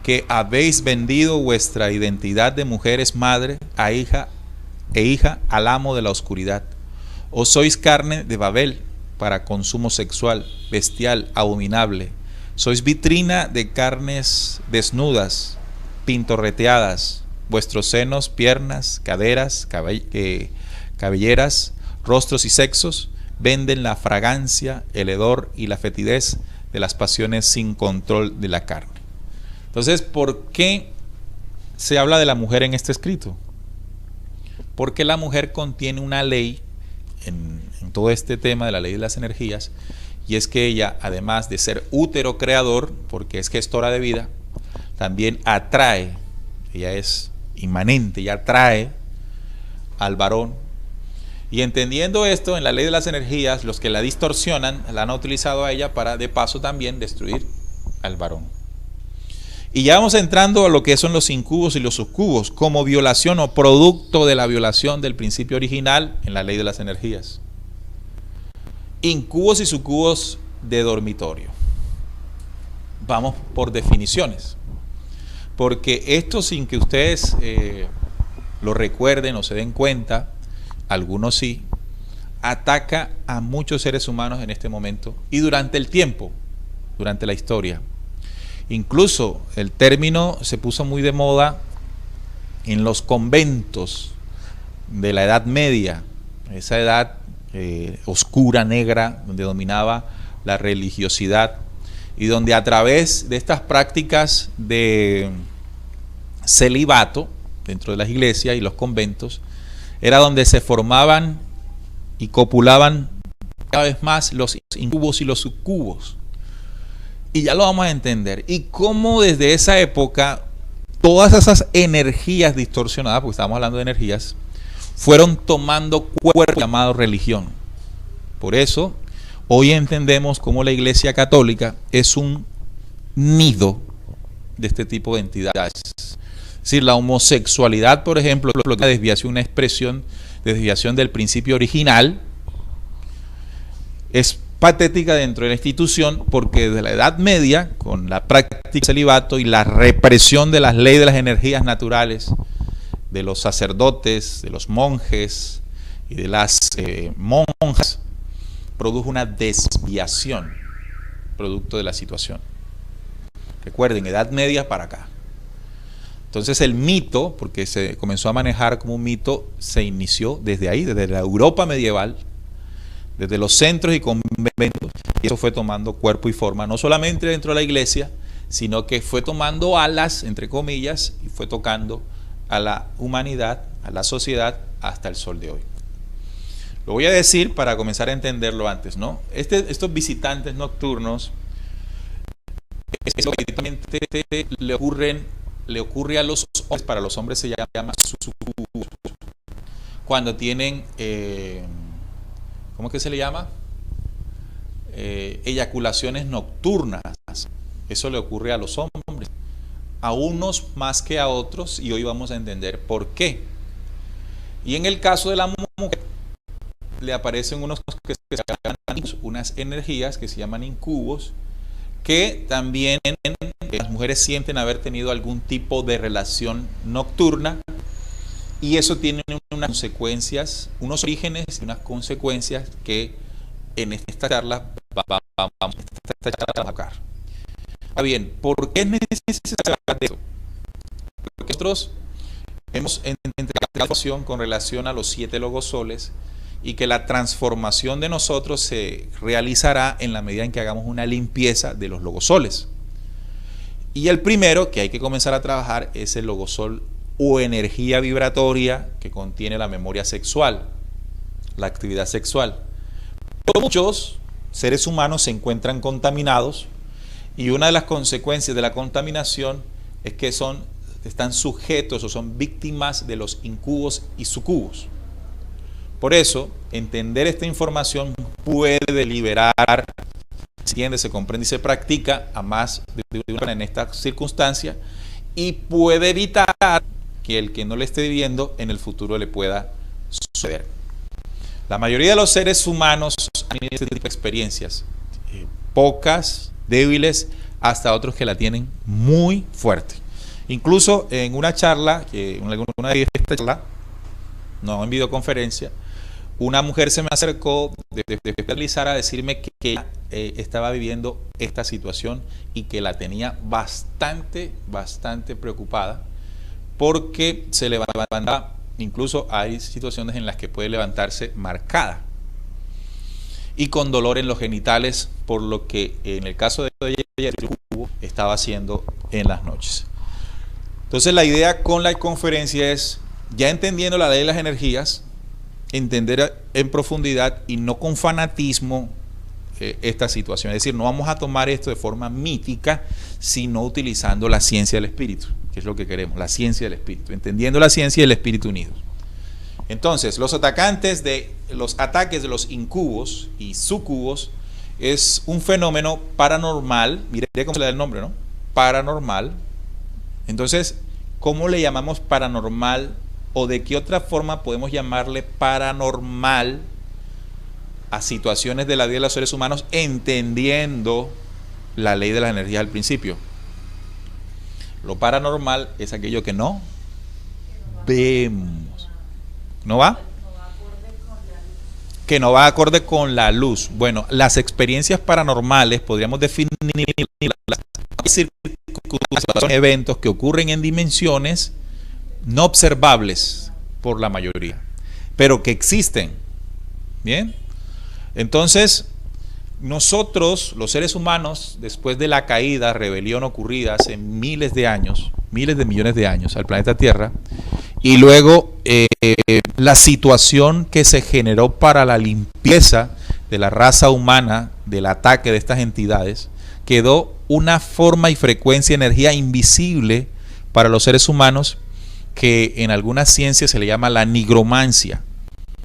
que habéis vendido vuestra identidad de mujeres madre a hija e hija al amo de la oscuridad. Os sois carne de Babel para consumo sexual, bestial, abominable. Sois vitrina de carnes desnudas, pintorreteadas, vuestros senos, piernas, caderas, cabelleras, rostros y sexos venden la fragancia, el hedor y la fetidez de las pasiones sin control de la carne. Entonces, ¿por qué se habla de la mujer en este escrito? Porque la mujer contiene una ley en todo este tema de la ley de las energías, y es que ella, además de ser útero creador, porque es gestora de vida, también atrae, ella es inmanente, ella atrae al varón. Y entendiendo esto, en la ley de las energías, los que la distorsionan, la han utilizado a ella para, de paso, también destruir al varón. Y ya vamos entrando a lo que son los incubos y los sucubos, como violación o producto de la violación del principio original en la ley de las energías. Incubos y sucubos de dormitorio. Vamos por definiciones, porque esto, sin que ustedes lo recuerden o se den cuenta, algunos sí, ataca a muchos seres humanos en este momento y durante el tiempo, durante la historia. Incluso el término se puso muy de moda en los conventos de la Edad Media, esa edad oscura, negra, donde dominaba la religiosidad y donde a través de estas prácticas de celibato dentro de las iglesias y los conventos, era donde se formaban y copulaban cada vez más los incubos y los sucubos. Y ya lo vamos a entender. Y cómo desde esa época todas esas energías distorsionadas, porque estamos hablando de energías, fueron tomando cuerpo llamado religión. Por eso, hoy entendemos cómo la Iglesia Católica es un nido de este tipo de entidades. Es decir, la homosexualidad, por ejemplo, es la desviación, una expresión desviación del principio original. Es patética dentro de la institución porque desde la Edad Media, con la práctica del celibato y la represión de las leyes de las energías naturales, de los sacerdotes, de los monjes y de las monjas, produjo una desviación producto de la situación. Recuerden, Edad Media para acá. Entonces el mito, porque se comenzó a manejar como un mito, se inició desde ahí, desde la Europa medieval, desde los centros y conventos, y eso fue tomando cuerpo y forma, no solamente dentro de la iglesia, sino que fue tomando alas, entre comillas, y fue tocando a la humanidad, a la sociedad, hasta el sol de hoy. Lo voy a decir para comenzar a entenderlo antes, ¿no? Estos visitantes nocturnos, eso que le ocurre a los hombres, para los hombres se llama sucubus, cuando tienen, ¿cómo es que se le llama? Eyaculaciones nocturnas. Eso le ocurre a los hombres, a unos más que a otros, y hoy vamos a entender por qué. Y en el caso de la mujer, le aparecen unas energías que se llaman incubos, que también las mujeres sienten haber tenido algún tipo de relación nocturna, y eso tiene unas consecuencias, unos orígenes y unas consecuencias que en esta charla vamos a tocar. Ahora bien, ¿por qué es necesario hablar de eso? Porque nosotros hemos entregado la información con relación a los 7 logosoles, y que la transformación de nosotros se realizará en la medida en que hagamos una limpieza de los logosoles. Y el primero que hay que comenzar a trabajar es el logosol o energía vibratoria que contiene la memoria sexual, la actividad sexual. Muchos seres humanos se encuentran contaminados, y una de las consecuencias de la contaminación es que están sujetos o son víctimas de los incubos y sucubos. Por eso, entender esta información puede liberar, se entiende, se comprende y se practica a más de una en esta circunstancia, y puede evitar que el que no le esté viviendo en el futuro le pueda suceder. La mayoría de los seres humanos han tenido este tipo de experiencias, pocas, débiles, hasta otros que la tienen muy fuerte. Incluso en una charla, una de estas charlas, no en videoconferencia, una mujer se me acercó de realizar a decirme que estaba viviendo esta situación y que la tenía bastante preocupada, porque se levantaba, incluso hay situaciones en las que puede levantarse marcada y con dolor en los genitales, por lo que en el caso de ella estaba haciendo en las noches. Entonces la idea con la conferencia es, ya entendiendo la ley de las energías, entender en profundidad y no con fanatismo esta situación. Es decir, no vamos a tomar esto de forma mítica, sino utilizando la ciencia del espíritu, que es lo que queremos, la ciencia del espíritu, entendiendo la ciencia y el espíritu unidos. Entonces, los ataques de los incubos y sucubos es un fenómeno paranormal. Mire cómo se le da el nombre, ¿no? Paranormal. Entonces, ¿cómo le llamamos paranormal? ¿O de qué otra forma podemos llamarle paranormal a situaciones de la vida de los seres humanos, entendiendo la ley de las energías al principio? Lo paranormal es aquello que no vemos. ¿No va? Que no va acorde con la luz. Bueno, las experiencias paranormales podríamos definirlas como eventos que ocurren en dimensiones no observables por la mayoría, pero que existen. Bien, entonces nosotros, los seres humanos, después de la caída, rebelión ocurrida hace miles de años, miles de millones de años al planeta Tierra, y luego la situación que se generó para la limpieza de la raza humana del ataque de estas entidades, quedó una forma y frecuencia de energía invisible para los seres humanos, que en algunas ciencias se le llama la nigromancia.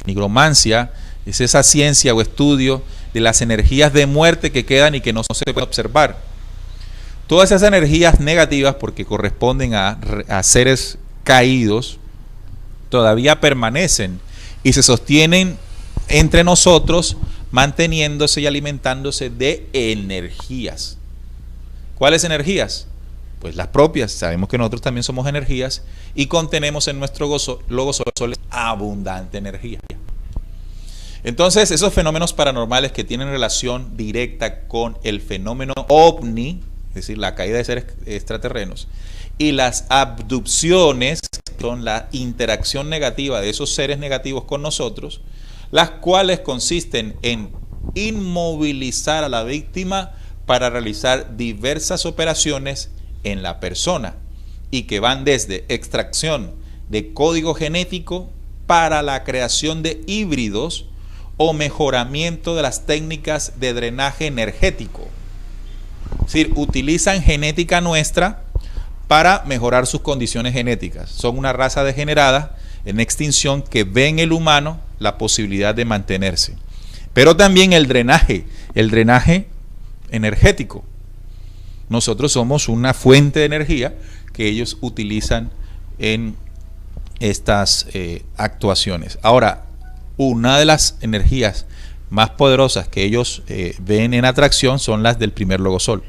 Nigromancia es esa ciencia o estudio de las energías de muerte que quedan y que no se pueden observar. Todas esas energías negativas, porque corresponden a seres caídos, todavía permanecen y se sostienen entre nosotros, manteniéndose y alimentándose de energías. ¿Cuáles energías? Pues las propias. Sabemos que nosotros también somos energías y contenemos en nuestro logo solar abundante energía. Entonces, esos fenómenos paranormales que tienen relación directa con el fenómeno ovni, es decir, la caída de seres extraterrenos, y las abducciones, son la interacción negativa de esos seres negativos con nosotros, las cuales consisten en inmovilizar a la víctima para realizar diversas operaciones en la persona y que van desde extracción de código genético para la creación de híbridos o mejoramiento de las técnicas de drenaje energético. Es decir, utilizan genética nuestra para mejorar sus condiciones genéticas. Son una raza degenerada en extinción que ve en el humano la posibilidad de mantenerse. Pero también el drenaje energético. Nosotros somos una fuente de energía que ellos utilizan en estas actuaciones. Ahora, una de las energías más poderosas que ellos ven en atracción son las del primer logosol.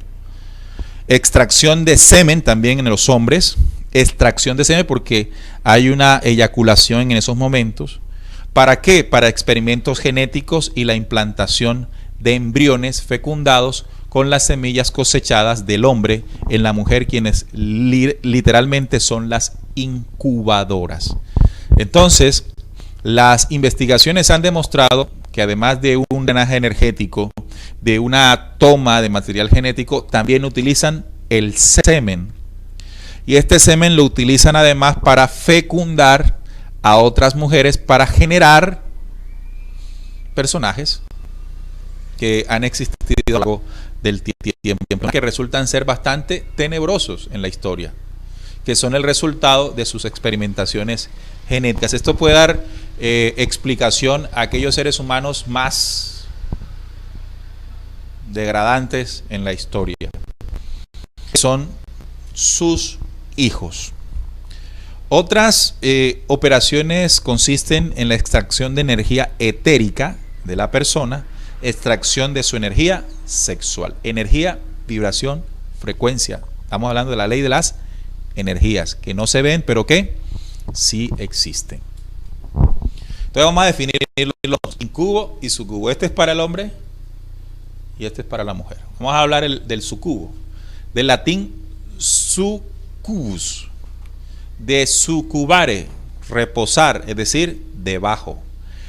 Extracción de semen también en los hombres, extracción de semen porque hay una eyaculación en esos momentos. ¿Para qué? Para experimentos genéticos y la implantación de embriones fecundados con las semillas cosechadas del hombre en la mujer, quienes literalmente son las incubadoras. Entonces, las investigaciones han demostrado que además de un drenaje energético, de una toma de material genético, también utilizan el semen. Y este semen lo utilizan además para fecundar a otras mujeres, para generar personajes que han existido a lo largo del tiempo, que resultan ser bastante tenebrosos en la historia, que son el resultado de sus experimentaciones genéticas. Esto puede dar explicación a aquellos seres humanos más degradantes en la historia, que son sus hijos. Otras operaciones consisten en la extracción de energía etérica de la persona, extracción de su energía sexual. Energía, vibración, frecuencia. Estamos hablando de la ley de las energías, que no se ven, pero que sí existen. Entonces vamos a definir los incubo y sucubo. Este es para el hombre y este es para la mujer. Vamos a hablar del sucubo, del latín succubus, de succubare, reposar, es decir, debajo.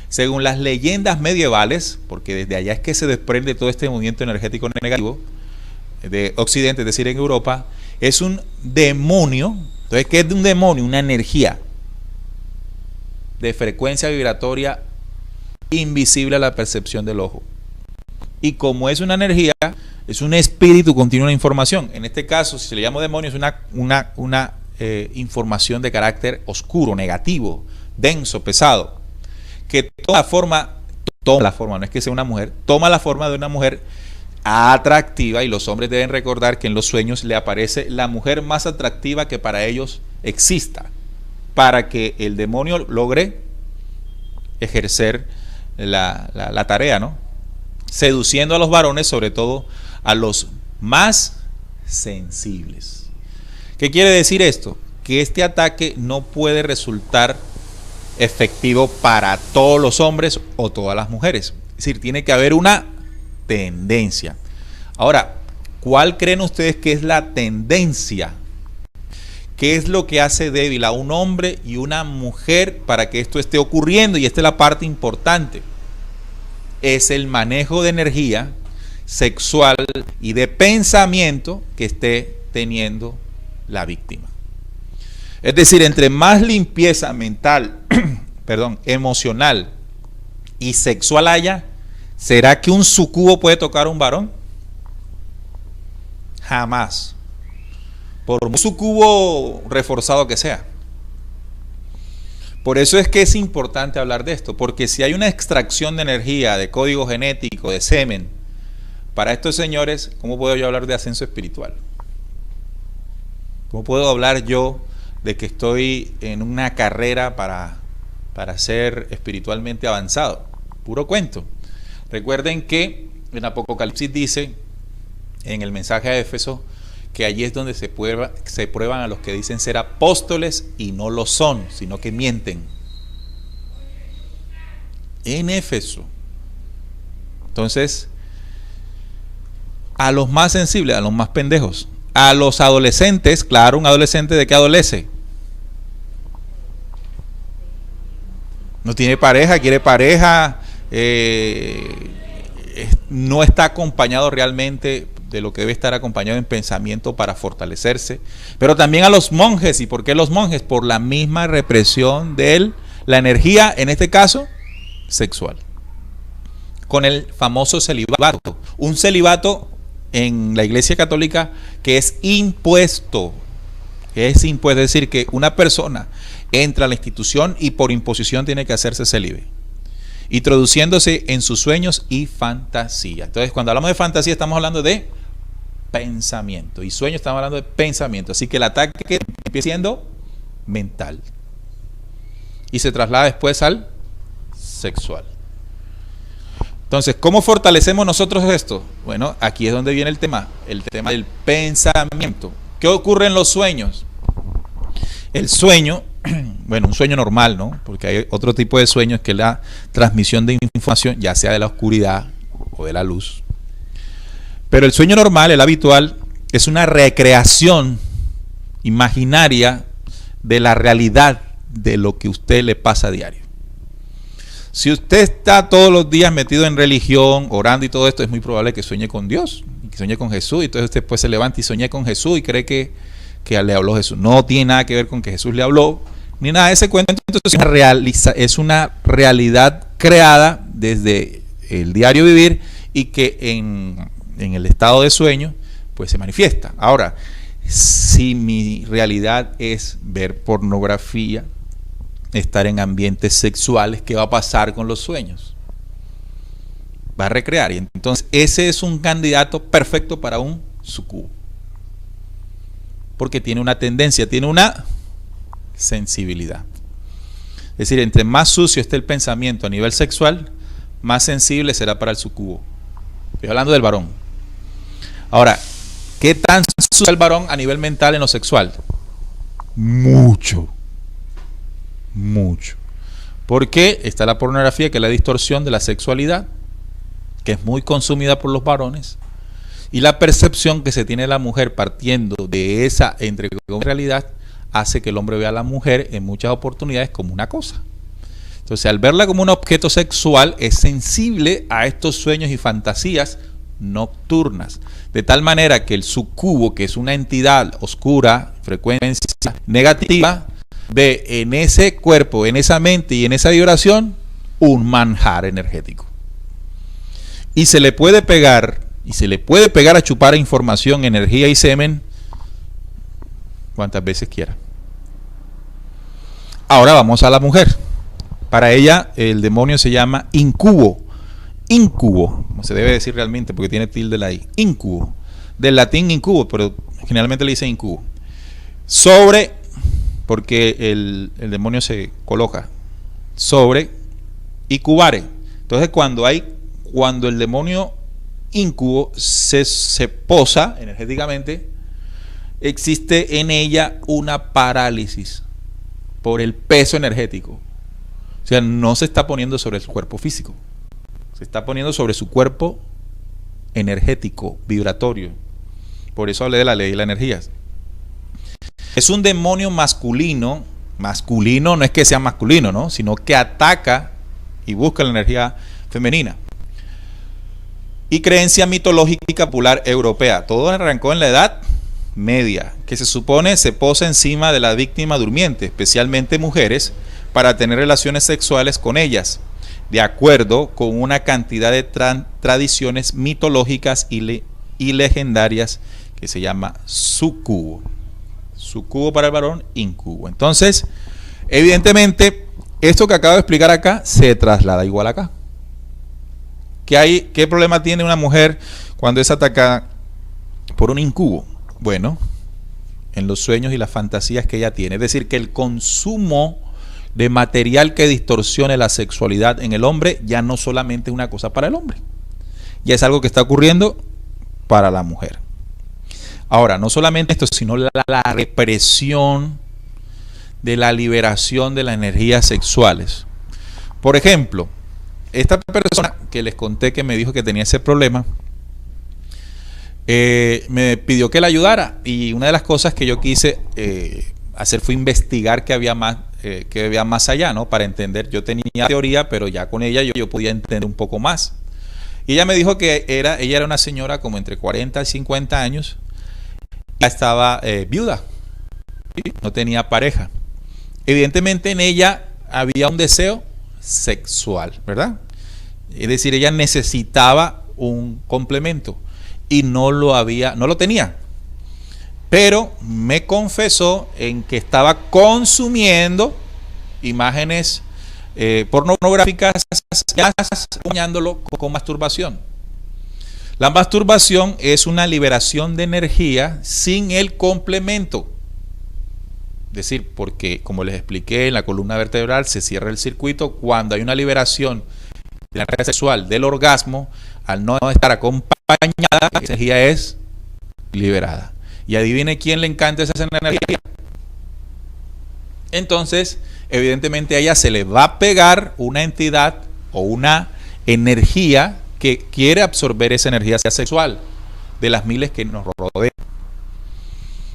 Según las leyendas medievales, porque desde allá es que se desprende todo este movimiento energético negativo de Occidente, es decir, en Europa, es un demonio. Entonces, ¿qué es un demonio? Una energía de frecuencia vibratoria invisible a la percepción del ojo. Y como es una energía, es un espíritu, contiene una información. En este caso, si se le llama demonio, es una información de carácter oscuro, negativo, denso, pesado, que toma la forma, no es que sea una mujer, toma la forma de una mujer atractiva, y los hombres deben recordar que en los sueños le aparece la mujer más atractiva que para ellos exista, para que el demonio logre ejercer la tarea, ¿no? Seduciendo a los varones, sobre todo a los más sensibles. ¿Qué quiere decir esto? Que este ataque no puede resultar efectivo para todos los hombres o todas las mujeres. Es decir, tiene que haber una tendencia. Ahora, ¿cuál creen ustedes que es la tendencia? ¿Qué es lo que hace débil a un hombre y una mujer para que esto esté ocurriendo? Y esta es la parte importante. Es el manejo de energía sexual y de pensamiento que esté teniendo la víctima. Es decir, entre más limpieza mental, emocional y sexual haya, ¿será que un sucubo puede tocar a un varón? Jamás. Por un sucubo reforzado que sea. Por eso es que es importante hablar de esto, porque si hay una extracción de energía, de código genético, de semen, para estos señores, ¿cómo puedo yo hablar de ascenso espiritual? ¿Cómo puedo hablar yo de que estoy en una carrera para para ser espiritualmente avanzado. Puro cuento. Recuerden que en Apocalipsis dice, en el mensaje a Éfeso, que allí es donde se prueban a los que dicen ser apóstoles y no lo son, sino que mienten. En Éfeso. Entonces, a los más sensibles, a los más pendejos, a los adolescentes, claro, un adolescente ¿de qué adolece? No tiene pareja, quiere pareja, no está acompañado realmente de lo que debe estar acompañado en pensamiento para fortalecerse. Pero también a los monjes. ¿Y por qué los monjes? Por la misma represión de la energía, en este caso, sexual. Con el famoso celibato. Un celibato en la Iglesia Católica que es impuesto. Es decir, que una persona entra a la institución y por imposición tiene que hacerse célibe, introduciéndose en sus sueños y fantasía. Entonces, cuando hablamos de fantasía, estamos hablando de pensamiento, y sueño estamos hablando de pensamiento. Así que el ataque empieza siendo mental y se traslada después al sexual. Entonces, ¿cómo fortalecemos nosotros esto? Bueno, aquí es donde viene el tema del pensamiento. ¿Qué ocurre en los sueños? El sueño, bueno, un sueño normal, ¿no? Porque hay otro tipo de sueños que es la transmisión de información, ya sea de la oscuridad o de la luz. Pero el sueño normal, el habitual, es una recreación imaginaria de la realidad de lo que a usted le pasa a diario. Si usted está todos los días metido en religión, orando y todo esto, es muy probable que sueñe con Dios, que sueñe con Jesús, y entonces usted después se levanta y sueña con Jesús y cree que le habló Jesús. No tiene nada que ver con que Jesús le habló, ni nada de ese cuento. Entonces es una realidad creada desde el diario vivir y que en el estado de sueño pues se manifiesta. Ahora, si mi realidad es ver pornografía, estar en ambientes sexuales, ¿qué va a pasar con los sueños? Va a recrear. Y entonces ese es un candidato perfecto para un sucubo, porque tiene una tendencia, tiene una sensibilidad. Es decir, entre más sucio esté el pensamiento a nivel sexual, más sensible será para el sucubo. Estoy hablando del varón. Ahora, ¿qué tan sucio es el varón a nivel mental en lo sexual? Mucho. Porque está la pornografía, que es la distorsión de la sexualidad, que es muy consumida por los varones, y la percepción que se tiene de la mujer partiendo de esa entre realidad hace que el hombre vea a la mujer en muchas oportunidades como una cosa. Entonces, al verla como un objeto sexual, es sensible a estos sueños y fantasías nocturnas, de tal manera que el sucubo, que es una entidad oscura, frecuencia negativa, ve en ese cuerpo, en esa mente y en esa vibración un manjar energético, y se le puede pegar a chupar información, energía y semen cuantas veces quiera. Ahora vamos a la mujer. Para ella el demonio se llama incubo, como se debe decir realmente, porque tiene tilde la I, incubo, del latín incubo, pero generalmente le dicen incubo, porque el demonio se coloca sobre y cubare. Entonces cuando el demonio incubo se posa energéticamente, existe en ella una parálisis por el peso energético. O sea, no se está poniendo sobre el cuerpo físico, se está poniendo sobre su cuerpo energético, vibratorio. Por eso hablé de la ley de las energías. Es un demonio masculino no es que sea masculino, ¿no? Sino que ataca y busca la energía femenina. Y creencia mitológica popular europea. Todo arrancó en la Edad Media, que se supone se posa encima de la víctima durmiente, especialmente mujeres, para tener relaciones sexuales con ellas, de acuerdo con una cantidad de tradiciones mitológicas y legendarias que se llama sucubo. Sucubo para el varón, incubo. Entonces, evidentemente, esto que acabo de explicar acá se traslada igual acá. ¿Qué problema tiene una mujer cuando es atacada por un incubo? Bueno, en los sueños y las fantasías que ella tiene. Es decir, que el consumo de material que distorsione la sexualidad en el hombre, ya no solamente es una cosa para el hombre, ya es algo que está ocurriendo para la mujer. Ahora, no solamente esto, sino la represión de la liberación de las energías sexuales. Por ejemplo, esta persona que les conté que me dijo que tenía ese problema, me pidió que la ayudara, y una de las cosas que yo quise hacer fue investigar qué había más allá, ¿no? Para entender. Yo tenía teoría, pero ya con ella yo podía entender un poco más. Y ella me dijo que ella era una señora como entre 40 y 50 años, ya estaba viuda, ¿sí? No tenía pareja. Evidentemente en ella había un deseo sexual, ¿verdad? Es decir, ella necesitaba un complemento y no lo tenía. Pero me confesó en que estaba consumiendo imágenes pornográficas, acompañándolo con masturbación. La masturbación es una liberación de energía sin el complemento. Es decir, porque como les expliqué en la columna vertebral, se cierra el circuito cuando hay una liberación de la energía sexual del orgasmo. Al no estar acompañada, esa energía es liberada. Y adivine quién le encanta esa energía. Entonces, evidentemente a ella se le va a pegar una entidad o una energía que quiere absorber esa energía sexual de las miles que nos rodean.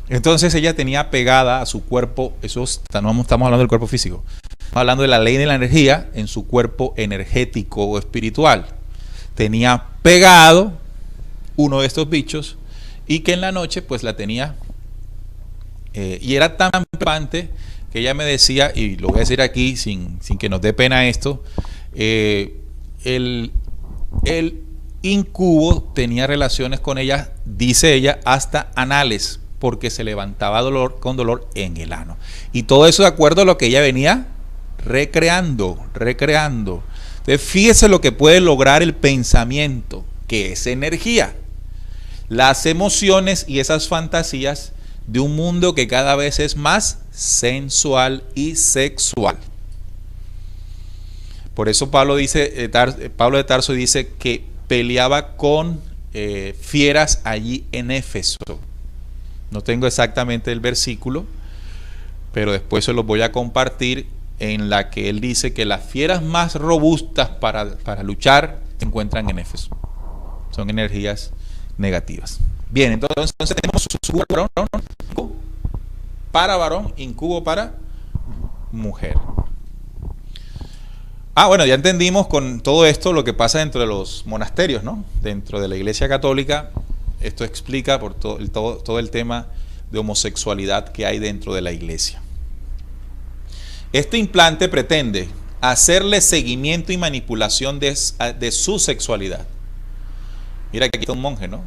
Entonces ella tenía pegada a su cuerpo, no estamos hablando del cuerpo físico, estamos hablando de la ley de la energía en su cuerpo energético o espiritual. Tenía pegado uno de estos bichos, y que en la noche pues la tenía, y era tan preocupante que ella me decía, y lo voy a decir aquí sin que nos dé pena esto, el incubo tenía relaciones con ella, dice ella, hasta anales, porque se levantaba con dolor en el ano. Y todo eso de acuerdo a lo que ella venía recreando. Entonces fíjese lo que puede lograr el pensamiento, que es energía. Las emociones y esas fantasías de un mundo que cada vez es más sensual y sexual. Por eso Pablo de Tarso dice que peleaba con fieras allí en Éfeso. No tengo exactamente el versículo, pero después se los voy a compartir, en la que él dice que las fieras más robustas para luchar se encuentran en Éfeso. Son energías negativas. Bien, entonces tenemos incubo para varón, incubo para mujer. Bueno, ya entendimos con todo esto lo que pasa dentro de los monasterios, ¿no? Dentro de la Iglesia Católica, esto explica por todo el tema de homosexualidad que hay dentro de la Iglesia. Este implante pretende hacerle seguimiento y manipulación de su sexualidad. Mira que aquí está un monje, ¿no?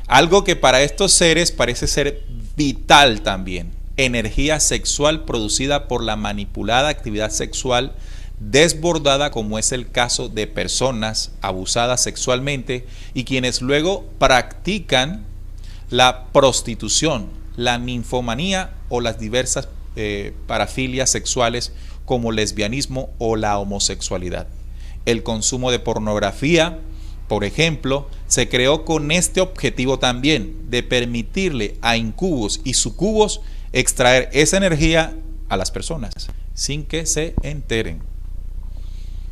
Algo que para estos seres parece ser vital también. Energía sexual producida por la manipulada actividad sexual desbordada, como es el caso de personas abusadas sexualmente y quienes luego practican la prostitución, la ninfomanía o las diversas parafilias sexuales como lesbianismo o la homosexualidad. El consumo de pornografía, por ejemplo, se creó con este objetivo también, de permitirle a incubos y sucubos extraer esa energía a las personas sin que se enteren.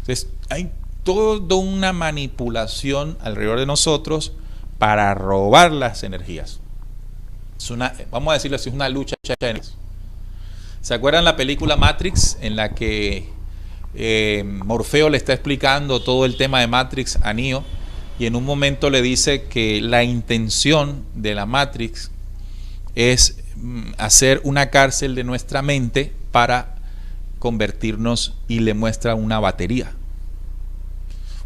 Entonces, hay toda una manipulación alrededor de nosotros para robar las energías. Vamos a decirlo así, es una lucha de energías. ¿Se acuerdan la película Matrix, en la que Morfeo le está explicando todo el tema de Matrix a Neo, y en un momento le dice que la intención de la Matrix es hacer una cárcel de nuestra mente para convertirnos, y le muestra una batería.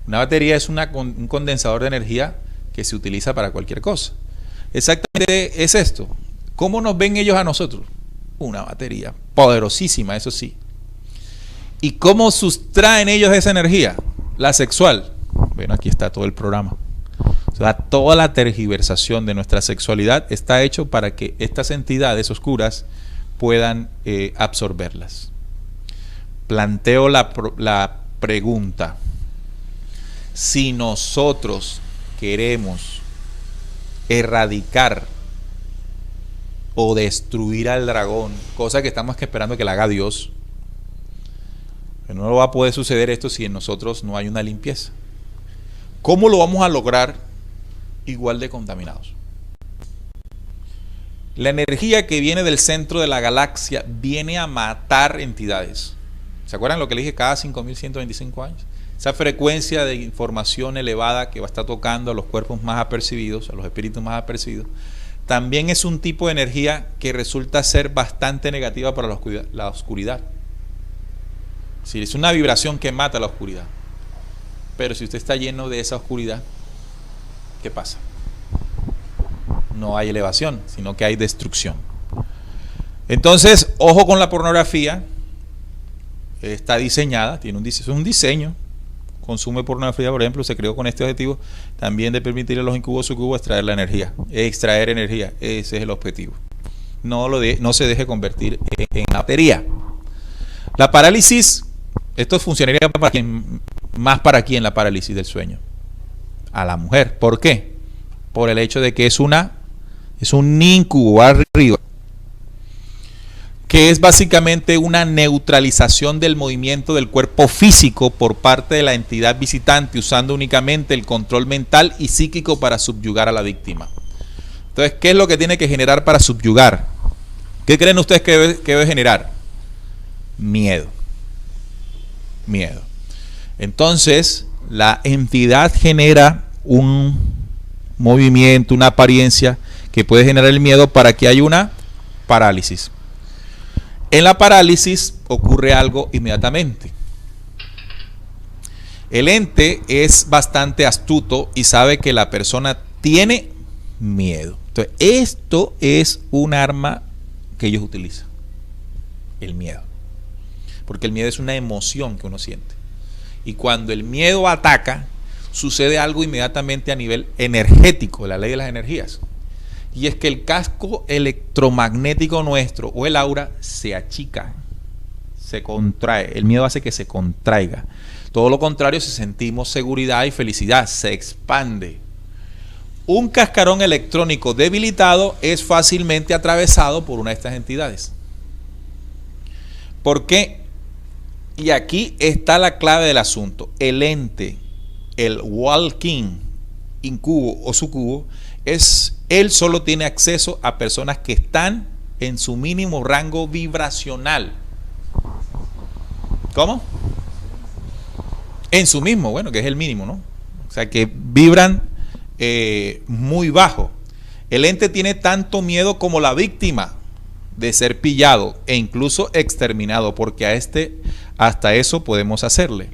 Una batería es un condensador de energía que se utiliza para cualquier cosa. Exactamente es esto. ¿Cómo nos ven ellos a nosotros? Una batería poderosísima, eso sí. ¿Y cómo sustraen ellos esa energía? La sexual. Bueno, aquí está todo el programa. O sea, toda la tergiversación de nuestra sexualidad está hecho para que estas entidades oscuras puedan absorberlas. planteo la pregunta: si nosotros queremos erradicar o destruir al dragón, cosa que estamos esperando que la haga Dios, pero no va a poder suceder esto si en nosotros no hay una limpieza. ¿Cómo lo vamos a lograr igual de contaminados? La energía que viene del centro de la galaxia viene a matar entidades. ¿Se acuerdan lo que le dije? Cada 5.125 años. Esa frecuencia de información elevada que va a estar tocando a los cuerpos más apercibidos, a los espíritus más apercibidos, también es un tipo de energía que resulta ser bastante negativa para la oscuridad. Sí, es una vibración que mata la oscuridad. Pero si usted está lleno de esa oscuridad, ¿qué pasa? No hay elevación, sino que hay destrucción. Entonces, ojo con la pornografía. Está diseñada, es un diseño. Consume pornografía, por ejemplo, se creó con este objetivo también de permitirle a los incubos sucubos extraer la energía. Extraer energía, ese es el objetivo. No se deje convertir en materia. La parálisis, esto funcionaría más para quién la parálisis del sueño. A la mujer. ¿Por qué? Por el hecho de que es un incubo arriba, que es básicamente una neutralización del movimiento del cuerpo físico por parte de la entidad visitante, usando únicamente el control mental y psíquico para subyugar a la víctima. Entonces, ¿qué es lo que tiene que generar para subyugar? ¿Qué creen ustedes que debe generar? Miedo. Miedo. Entonces, la entidad genera un movimiento, una apariencia que puede generar el miedo para que haya una parálisis. En la parálisis ocurre algo inmediatamente. El ente es bastante astuto y sabe que la persona tiene miedo. Entonces, esto es un arma que ellos utilizan. El miedo. Porque el miedo es una emoción que uno siente. Y cuando el miedo ataca, sucede algo inmediatamente a nivel energético, la ley de las energías. Y es que el casco electromagnético nuestro o el aura se achica, se contrae. El miedo hace que se contraiga. Todo lo contrario, si sentimos seguridad y felicidad, se expande. Un cascarón electrónico debilitado es fácilmente atravesado por una de estas entidades. ¿Por qué? Y aquí está la clave del asunto. El ente, el walking, incubo o sucubo, él solo tiene acceso a personas que están en su mínimo rango vibracional. ¿Cómo? En su mismo, bueno, que es el mínimo, ¿no? O sea, que vibran muy bajo. El ente tiene tanto miedo como la víctima de ser pillado e incluso exterminado, porque hasta eso podemos hacerle.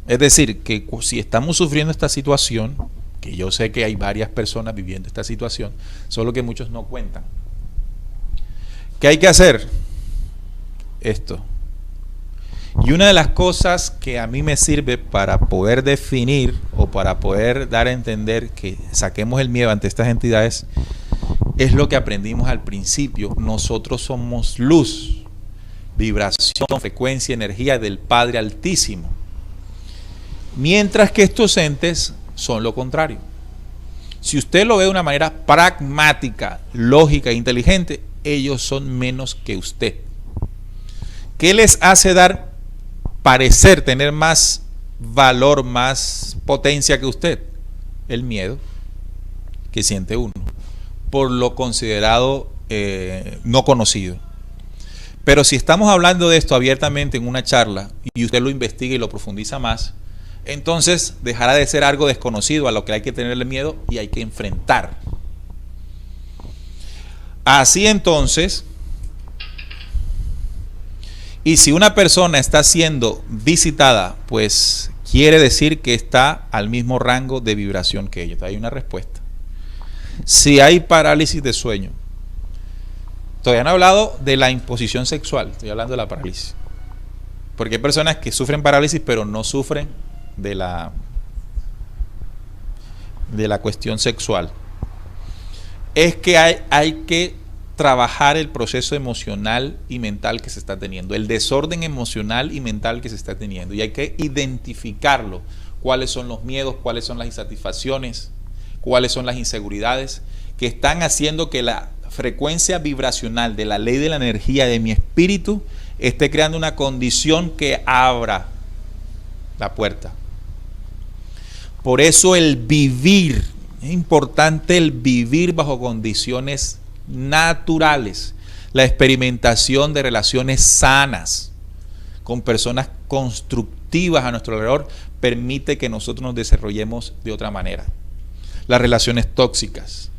Es decir, que si estamos sufriendo esta situación, que yo sé que hay varias personas viviendo esta situación, solo que muchos no cuentan. ¿Qué hay que hacer? Esto. Y una de las cosas que a mí me sirve para poder definir o para poder dar a entender que saquemos el miedo ante estas entidades es lo que aprendimos al principio. Nosotros somos luz, vibración, frecuencia, energía del Padre Altísimo. Mientras que estos entes son lo contrario. Si usted lo ve de una manera pragmática, lógica e inteligente, ellos son menos que usted. ¿Qué les hace parecer tener más valor, más potencia que usted? El miedo que siente uno por lo considerado no conocido. Pero si estamos hablando de esto abiertamente en una charla y usted lo investiga y lo profundiza más, entonces dejará de ser algo desconocido a lo que hay que tenerle miedo y hay que enfrentar. Así entonces, y si una persona está siendo visitada, pues quiere decir que está al mismo rango de vibración que ella. Hay una respuesta. Si hay parálisis de sueño, todavía no he hablado de la imposición sexual, estoy hablando de la parálisis. Porque hay personas que sufren parálisis pero no sufren de la cuestión sexual. Es que hay que trabajar el proceso emocional y mental que se está teniendo, el desorden emocional y mental que se está teniendo. Y hay que identificarlo, cuáles son los miedos, cuáles son las insatisfacciones, cuáles son las inseguridades que están haciendo que la frecuencia vibracional de la ley de la energía de mi espíritu esté creando una condición que abra la puerta. Por eso el vivir, es importante el vivir bajo condiciones naturales, la experimentación de relaciones sanas con personas constructivas a nuestro alrededor permite que nosotros nos desarrollemos de otra manera. Las relaciones tóxicas,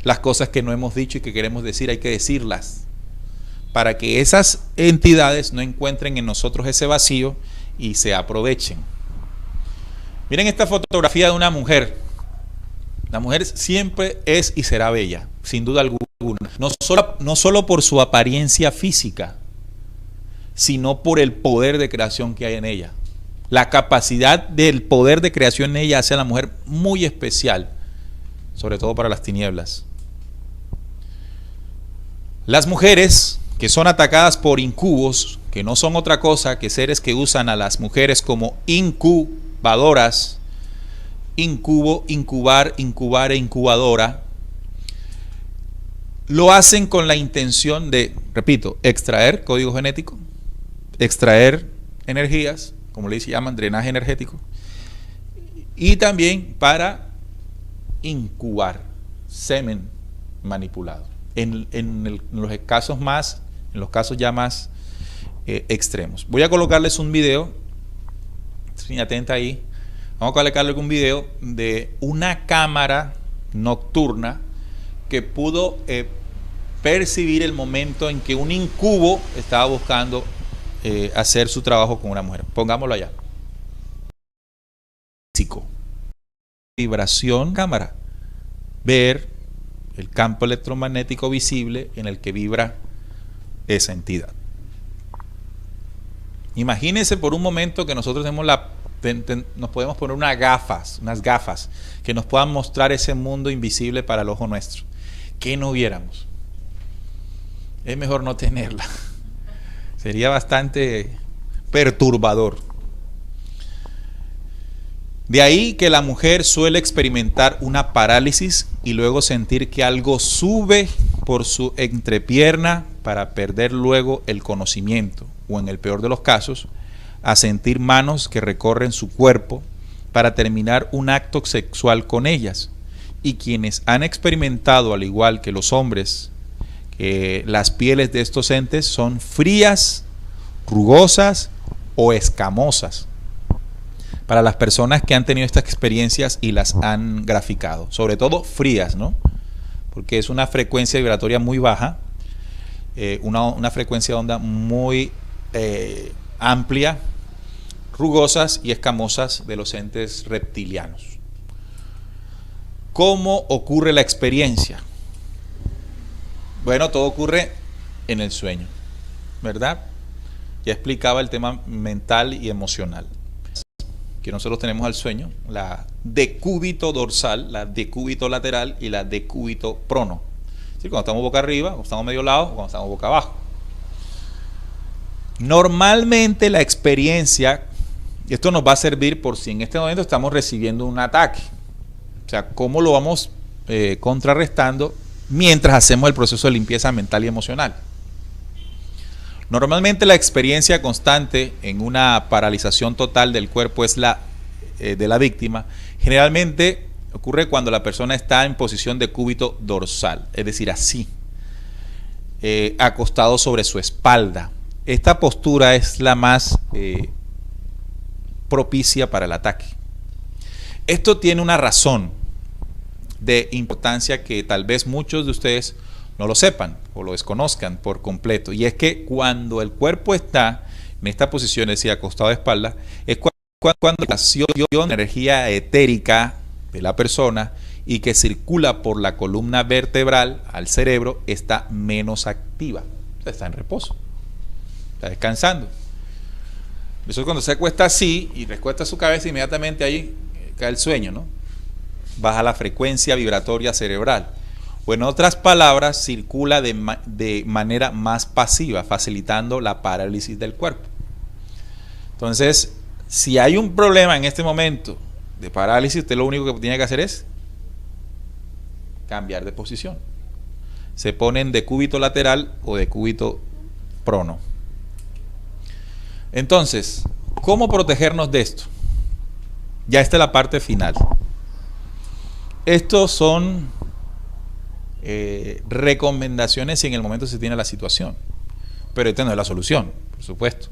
las cosas que no hemos dicho y que queremos decir, hay que decirlas para que esas entidades no encuentren en nosotros ese vacío y se aprovechen. Miren esta fotografía de una mujer. La mujer siempre es y será bella, sin duda alguna. No solo por su apariencia física, sino por el poder de creación que hay en ella. La capacidad del poder de creación en ella hace a la mujer muy especial, sobre todo para las tinieblas. Las mujeres que son atacadas por incubos, que no son otra cosa que seres que usan a las mujeres como incubadoras, incubo, incubar, incubar e incubadora, lo hacen con la intención de, repito, extraer código genético, extraer energías, como le llaman, drenaje energético, y también para incubar semen manipulado. En los casos ya más extremos. Voy a colocarles un video, estoy atenta ahí. Vamos a colocarles un video de una cámara nocturna que pudo percibir el momento en que un incubo estaba buscando hacer su trabajo con una mujer. Pongámoslo allá. Físico. Vibración, cámara. Ver el campo electromagnético visible en el que vibra esa entidad. Imagínense por un momento que nosotros tenemos nos podemos poner unas gafas que nos puedan mostrar ese mundo invisible para el ojo nuestro. ¿Qué no viéramos? Es mejor no tenerla. Sería bastante perturbador. De ahí que la mujer suele experimentar una parálisis y luego sentir que algo sube por su entrepierna para perder luego el conocimiento, o en el peor de los casos, a sentir manos que recorren su cuerpo para terminar un acto sexual con ellas. Y quienes han experimentado, al igual que los hombres, que las pieles de estos entes son frías, rugosas o escamosas. Para las personas que han tenido estas experiencias y las han graficado, sobre todo frías, ¿no? Porque es una frecuencia vibratoria muy baja, una frecuencia de onda muy amplia, rugosas y escamosas de los entes reptilianos. ¿Cómo ocurre la experiencia? Bueno, todo ocurre en el sueño, ¿verdad? Ya explicaba el tema mental y emocional. Que nosotros tenemos al sueño, la decúbito dorsal, la decúbito lateral y la decúbito prono. ¿Sí? Cuando estamos boca arriba, cuando estamos medio lado, cuando estamos boca abajo. Normalmente la experiencia, y esto nos va a servir por si en este momento estamos recibiendo un ataque. O sea, cómo lo vamos contrarrestando mientras hacemos el proceso de limpieza mental y emocional. Normalmente la experiencia constante en una paralización total del cuerpo es la de la víctima. Generalmente ocurre cuando la persona está en posición de cúbito dorsal, es decir, así, acostado sobre su espalda. Esta postura es la más propicia para el ataque. Esto tiene una razón de importancia que tal vez muchos de ustedes no lo sepan o lo desconozcan por completo, y es que cuando el cuerpo está en esta posición, es decir, acostado de espalda, es cuando la energía etérica de la persona y que circula por la columna vertebral al cerebro está menos activa, o sea, está en reposo, está descansando. Eso es cuando se acuesta así y recuesta su cabeza, inmediatamente ahí cae el sueño, ¿no? Baja la frecuencia vibratoria cerebral. O en otras palabras, circula de manera más pasiva, facilitando la parálisis del cuerpo. Entonces, si hay un problema en este momento de parálisis, usted lo único que tiene que hacer es cambiar de posición. Se ponen de cúbito lateral o de cúbito prono. Entonces, ¿cómo protegernos de esto? Ya esta es la parte final. Estos son recomendaciones si en el momento se tiene la situación. Pero esta no es la solución, por supuesto.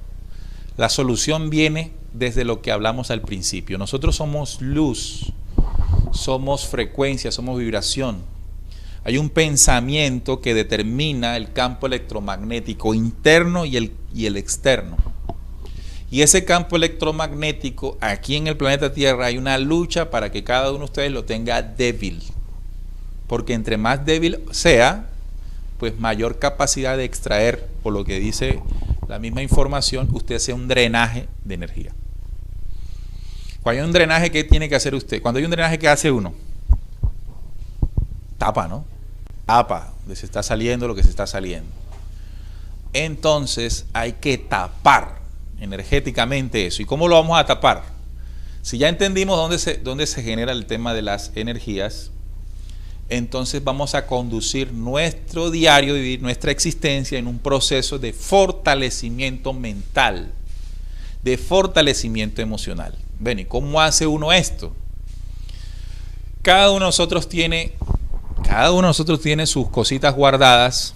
La solución viene desde lo que hablamos al principio. Nosotros somos luz, somos frecuencia, somos vibración. Hay un pensamiento que determina el campo electromagnético interno y el externo. Y ese campo electromagnético, aquí en el planeta Tierra, hay una lucha para que cada uno de ustedes lo tenga débil. Porque entre más débil sea, pues mayor capacidad de extraer, por lo que dice la misma información, usted hace un drenaje de energía. Cuando hay un drenaje, ¿qué tiene que hacer usted? Cuando hay un drenaje, ¿qué hace uno? Tapa, ¿no? Tapa, donde se está saliendo lo que se está saliendo. Entonces hay que tapar energéticamente eso. ¿Y cómo lo vamos a tapar? Si ya entendimos dónde se genera el tema de las energías, entonces vamos a conducir nuestro diario vivir, nuestra existencia en un proceso de fortalecimiento mental, de fortalecimiento emocional. Ven, ¿y cómo hace uno esto? Cada uno de nosotros tiene sus cositas guardadas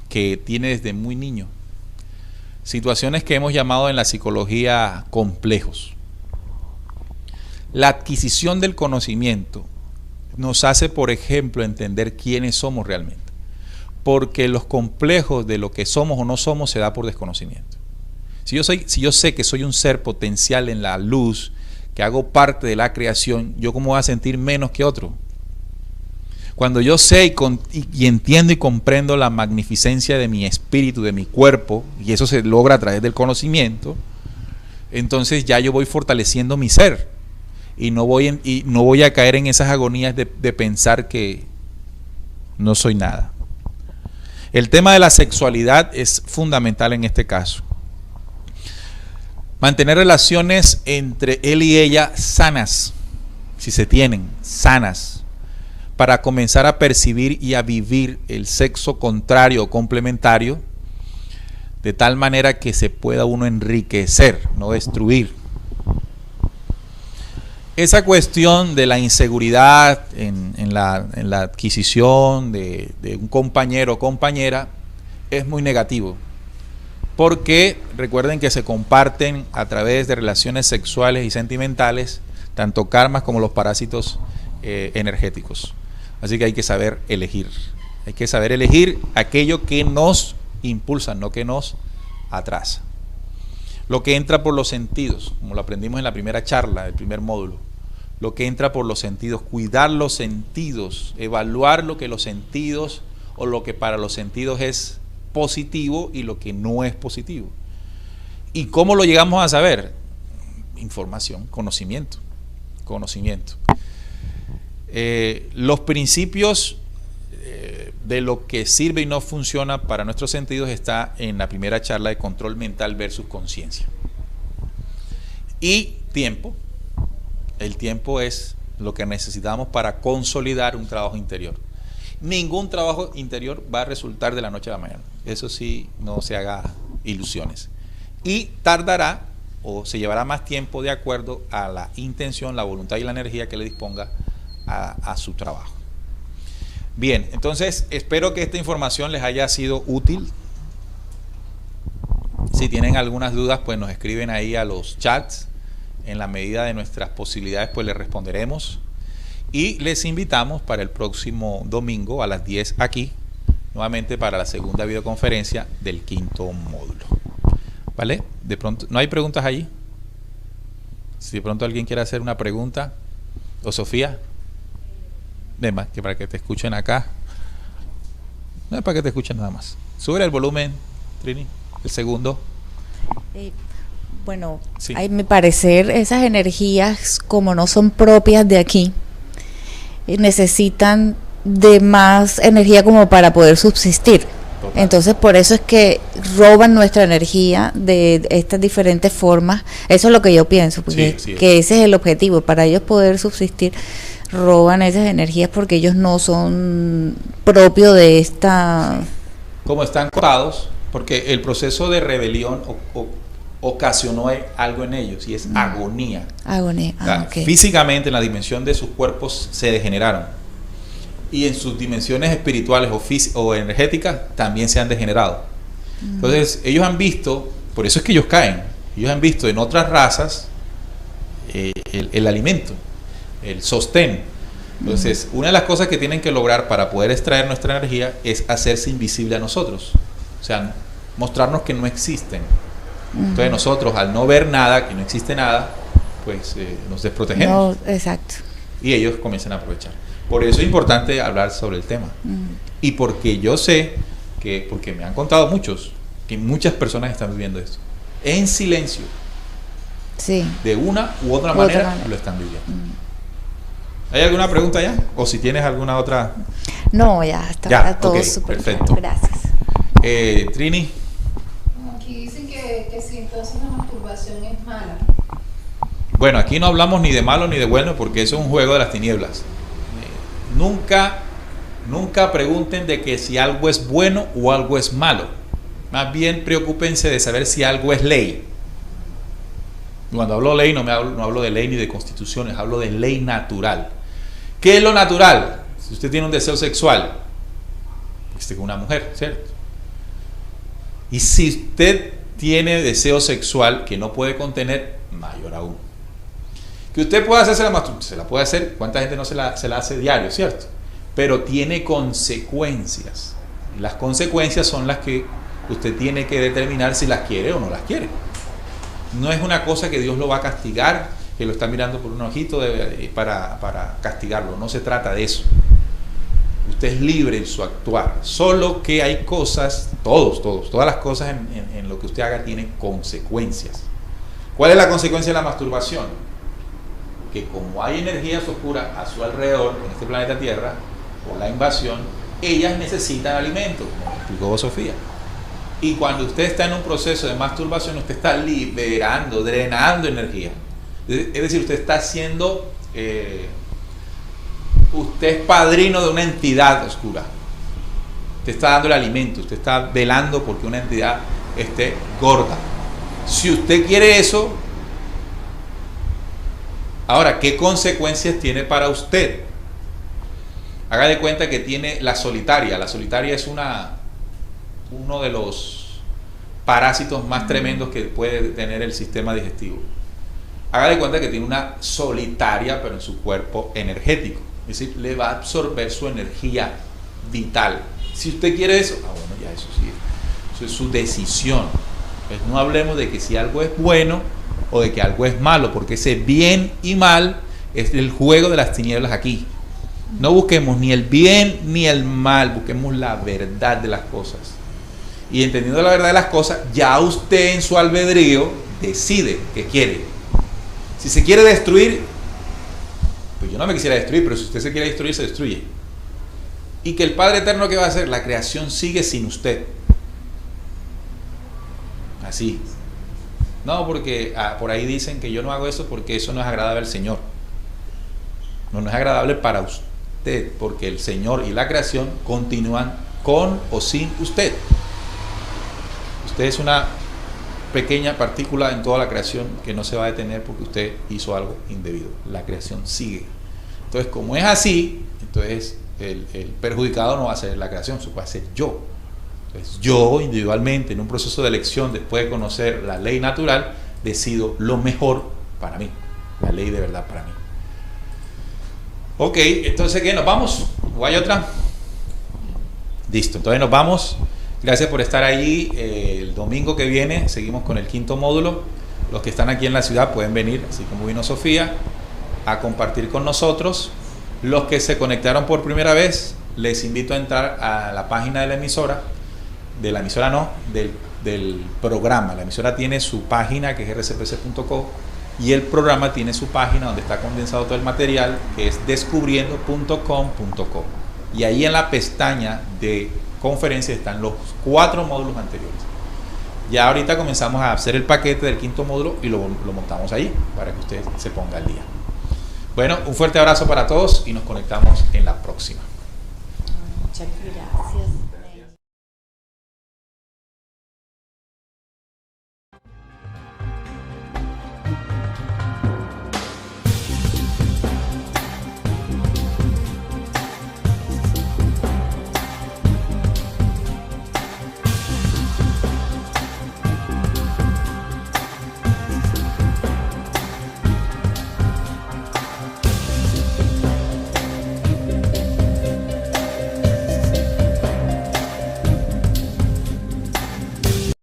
que tiene desde muy niño. Situaciones que hemos llamado en la psicología complejos. La adquisición del conocimiento nos hace, por ejemplo, entender quiénes somos realmente. Porque los complejos de lo que somos o no somos se da por desconocimiento. Si yo sé que soy un ser potencial en la luz, que hago parte de la creación, ¿yo cómo voy a sentir menos que otro? Cuando yo sé y entiendo y comprendo la magnificencia de mi espíritu, de mi cuerpo, y eso se logra a través del conocimiento, entonces ya yo voy fortaleciendo mi ser y no voy a caer en esas agonías de pensar que no soy nada. El tema de la sexualidad es fundamental en este caso. Mantener relaciones entre él y ella sanas, si se tienen, sanas, para comenzar a percibir y a vivir el sexo contrario o complementario, de tal manera que se pueda uno enriquecer, no destruir. Esa cuestión de la inseguridad en la adquisición de un compañero o compañera es muy negativo, porque recuerden que se comparten a través de relaciones sexuales y sentimentales tanto karmas como los parásitos energéticos. Así que hay que saber elegir. Hay que saber elegir aquello que nos impulsa, no que nos atrasa. Lo que entra por los sentidos, como lo aprendimos en la primera charla, el primer módulo. Lo que entra por los sentidos, cuidar los sentidos, evaluar lo que los sentidos o lo que para los sentidos es positivo y lo que no es positivo. ¿Y cómo lo llegamos a saber? Información, conocimiento. Los principios de lo que sirve y no funciona para nuestros sentidos está en la primera charla de control mental versus conciencia. Y tiempo. El tiempo es lo que necesitamos para consolidar un trabajo interior. Ningún trabajo interior va a resultar de la noche a la mañana. Eso sí, no se haga ilusiones. Y tardará o se llevará más tiempo de acuerdo a la intención, la voluntad y la energía que le disponga a su trabajo. Bien, entonces espero que esta información les haya sido útil. Si tienen algunas dudas, pues nos escriben ahí a los chats. En la medida de nuestras posibilidades, pues les responderemos. Y les invitamos para el próximo domingo a las 10 aquí, nuevamente para la segunda videoconferencia del quinto módulo. ¿Vale? De pronto, ¿no hay preguntas allí? Si de pronto alguien quiere hacer una pregunta, o Sofía, ven más, que para que te escuchen acá. No es para que te escuchen nada más. Sube el volumen, Trini, el segundo. Bueno, sí. A mi parecer, esas energías, como no son propias de aquí, necesitan de más energía como para poder subsistir. Total. Entonces por eso es que roban nuestra energía de estas diferentes formas. Eso es lo que yo pienso, porque Sí, que ese es el objetivo, para ellos poder subsistir. Roban esas energías porque ellos no son propios de esta... Como están cortados, porque el proceso de rebelión ocasionó algo en ellos, y es agonía. Agonía. O sea, Okay. físicamente en la dimensión de sus cuerpos se degeneraron, y en sus dimensiones espirituales o energéticas también se han degenerado. Entonces ellos han visto, por eso es que ellos caen, ellos han visto en otras razas el alimento, el sostén. Entonces una de las cosas que tienen que lograr para poder extraer nuestra energía es hacerse invisible a nosotros, o sea, mostrarnos que no existen. Entonces nosotros, al no ver nada, que no existe nada, pues nos desprotegemos. No, exacto. Y ellos comienzan a aprovechar. Por eso es importante hablar sobre el tema. Y porque yo sé que, porque me han contado muchos, que muchas personas están viviendo esto en silencio. Sí. De una u otra manera lo están viviendo. ¿Hay alguna pregunta ya? O si tienes alguna otra. No, ya está todo ok, súper perfecto. claro. Gracias. Trini. Aquí dicen que si entonces la masturbación es mala. Bueno, aquí no hablamos ni de malo ni de bueno, porque eso es un juego de las tinieblas. Nunca pregunten de que si algo es bueno o algo es malo. Más bien preocúpense de saber si algo es ley. Cuando hablo ley no hablo de ley ni de constituciones, hablo de ley natural. ¿Qué es lo natural? Si usted tiene un deseo sexual, esté con una mujer, ¿cierto? Y si usted tiene deseo sexual que no puede contener, mayor aún. Que usted pueda hacerse la masturbación, se la puede hacer, ¿cuánta gente no se la hace diario, cierto? Pero tiene consecuencias. Y las consecuencias son las que usted tiene que determinar si las quiere o no las quiere. No es una cosa que Dios lo va a castigar, que lo está mirando por un ojito para castigarlo. No se trata de eso. Usted es libre en su actuar. Solo que hay cosas, todas las cosas en lo que usted haga tienen consecuencias. ¿Cuál es la consecuencia de la masturbación? Que como hay energías oscuras a su alrededor, en este planeta Tierra, por la invasión, ellas necesitan alimento, como explicó Sofía. Y cuando usted está en un proceso de masturbación, usted está liberando, drenando energía. Es decir, usted está haciendo, usted es padrino de una entidad oscura. Usted está dándole alimento, usted está velando porque una entidad esté gorda. Si usted quiere eso, ahora, ¿qué consecuencias tiene para usted? Haga de cuenta que tiene la solitaria. La solitaria es uno de los parásitos más tremendos que puede tener el sistema digestivo. Haga de cuenta que tiene una solitaria, pero en su cuerpo energético. Es decir, le va a absorber su energía vital. Si usted quiere eso, bueno, ya eso sí, eso es su decisión. Pues no hablemos de que si algo es bueno o de que algo es malo, porque ese bien y mal es el juego de las tinieblas aquí. No busquemos ni el bien ni el mal, busquemos la verdad de las cosas. Y entendiendo la verdad de las cosas, ya usted en su albedrío decide qué quiere. Si se quiere destruir, pues yo no me quisiera destruir, pero si usted se quiere destruir, se destruye. Y que el Padre Eterno, ¿qué va a hacer? La creación sigue sin usted. Así. No, porque por ahí dicen que yo no hago eso porque eso no es agradable al Señor. No es agradable para usted, porque el Señor y la creación continúan con o sin usted. Usted es una pequeña partícula en toda la creación que no se va a detener porque usted hizo algo indebido. La creación sigue. Entonces, como es así, entonces el perjudicado no va a ser la creación, eso va a ser yo. Entonces, yo individualmente, en un proceso de elección, después de conocer la ley natural, decido lo mejor para mí, la ley de verdad para mí. Ok, entonces, ¿qué? ¿Nos vamos? ¿O hay otra? Listo, entonces nos vamos. Gracias por estar allí. El domingo que viene seguimos con el 5º módulo. Los que están aquí en la ciudad pueden venir, así como vino Sofía, a compartir con nosotros. Los que se conectaron por primera vez, les invito a entrar a la página de la emisora. De la emisora no, del programa. La emisora tiene su página, que es rcpc.co, y el programa tiene su página donde está condensado todo el material, que es descubriendo.com.co. Y ahí en la pestaña de conferencias están los 4 módulos anteriores. Ya ahorita comenzamos a hacer el paquete del 5.º módulo y lo montamos ahí para que usted se ponga al día. Bueno, un fuerte abrazo para todos y nos conectamos en la próxima. Muchas gracias.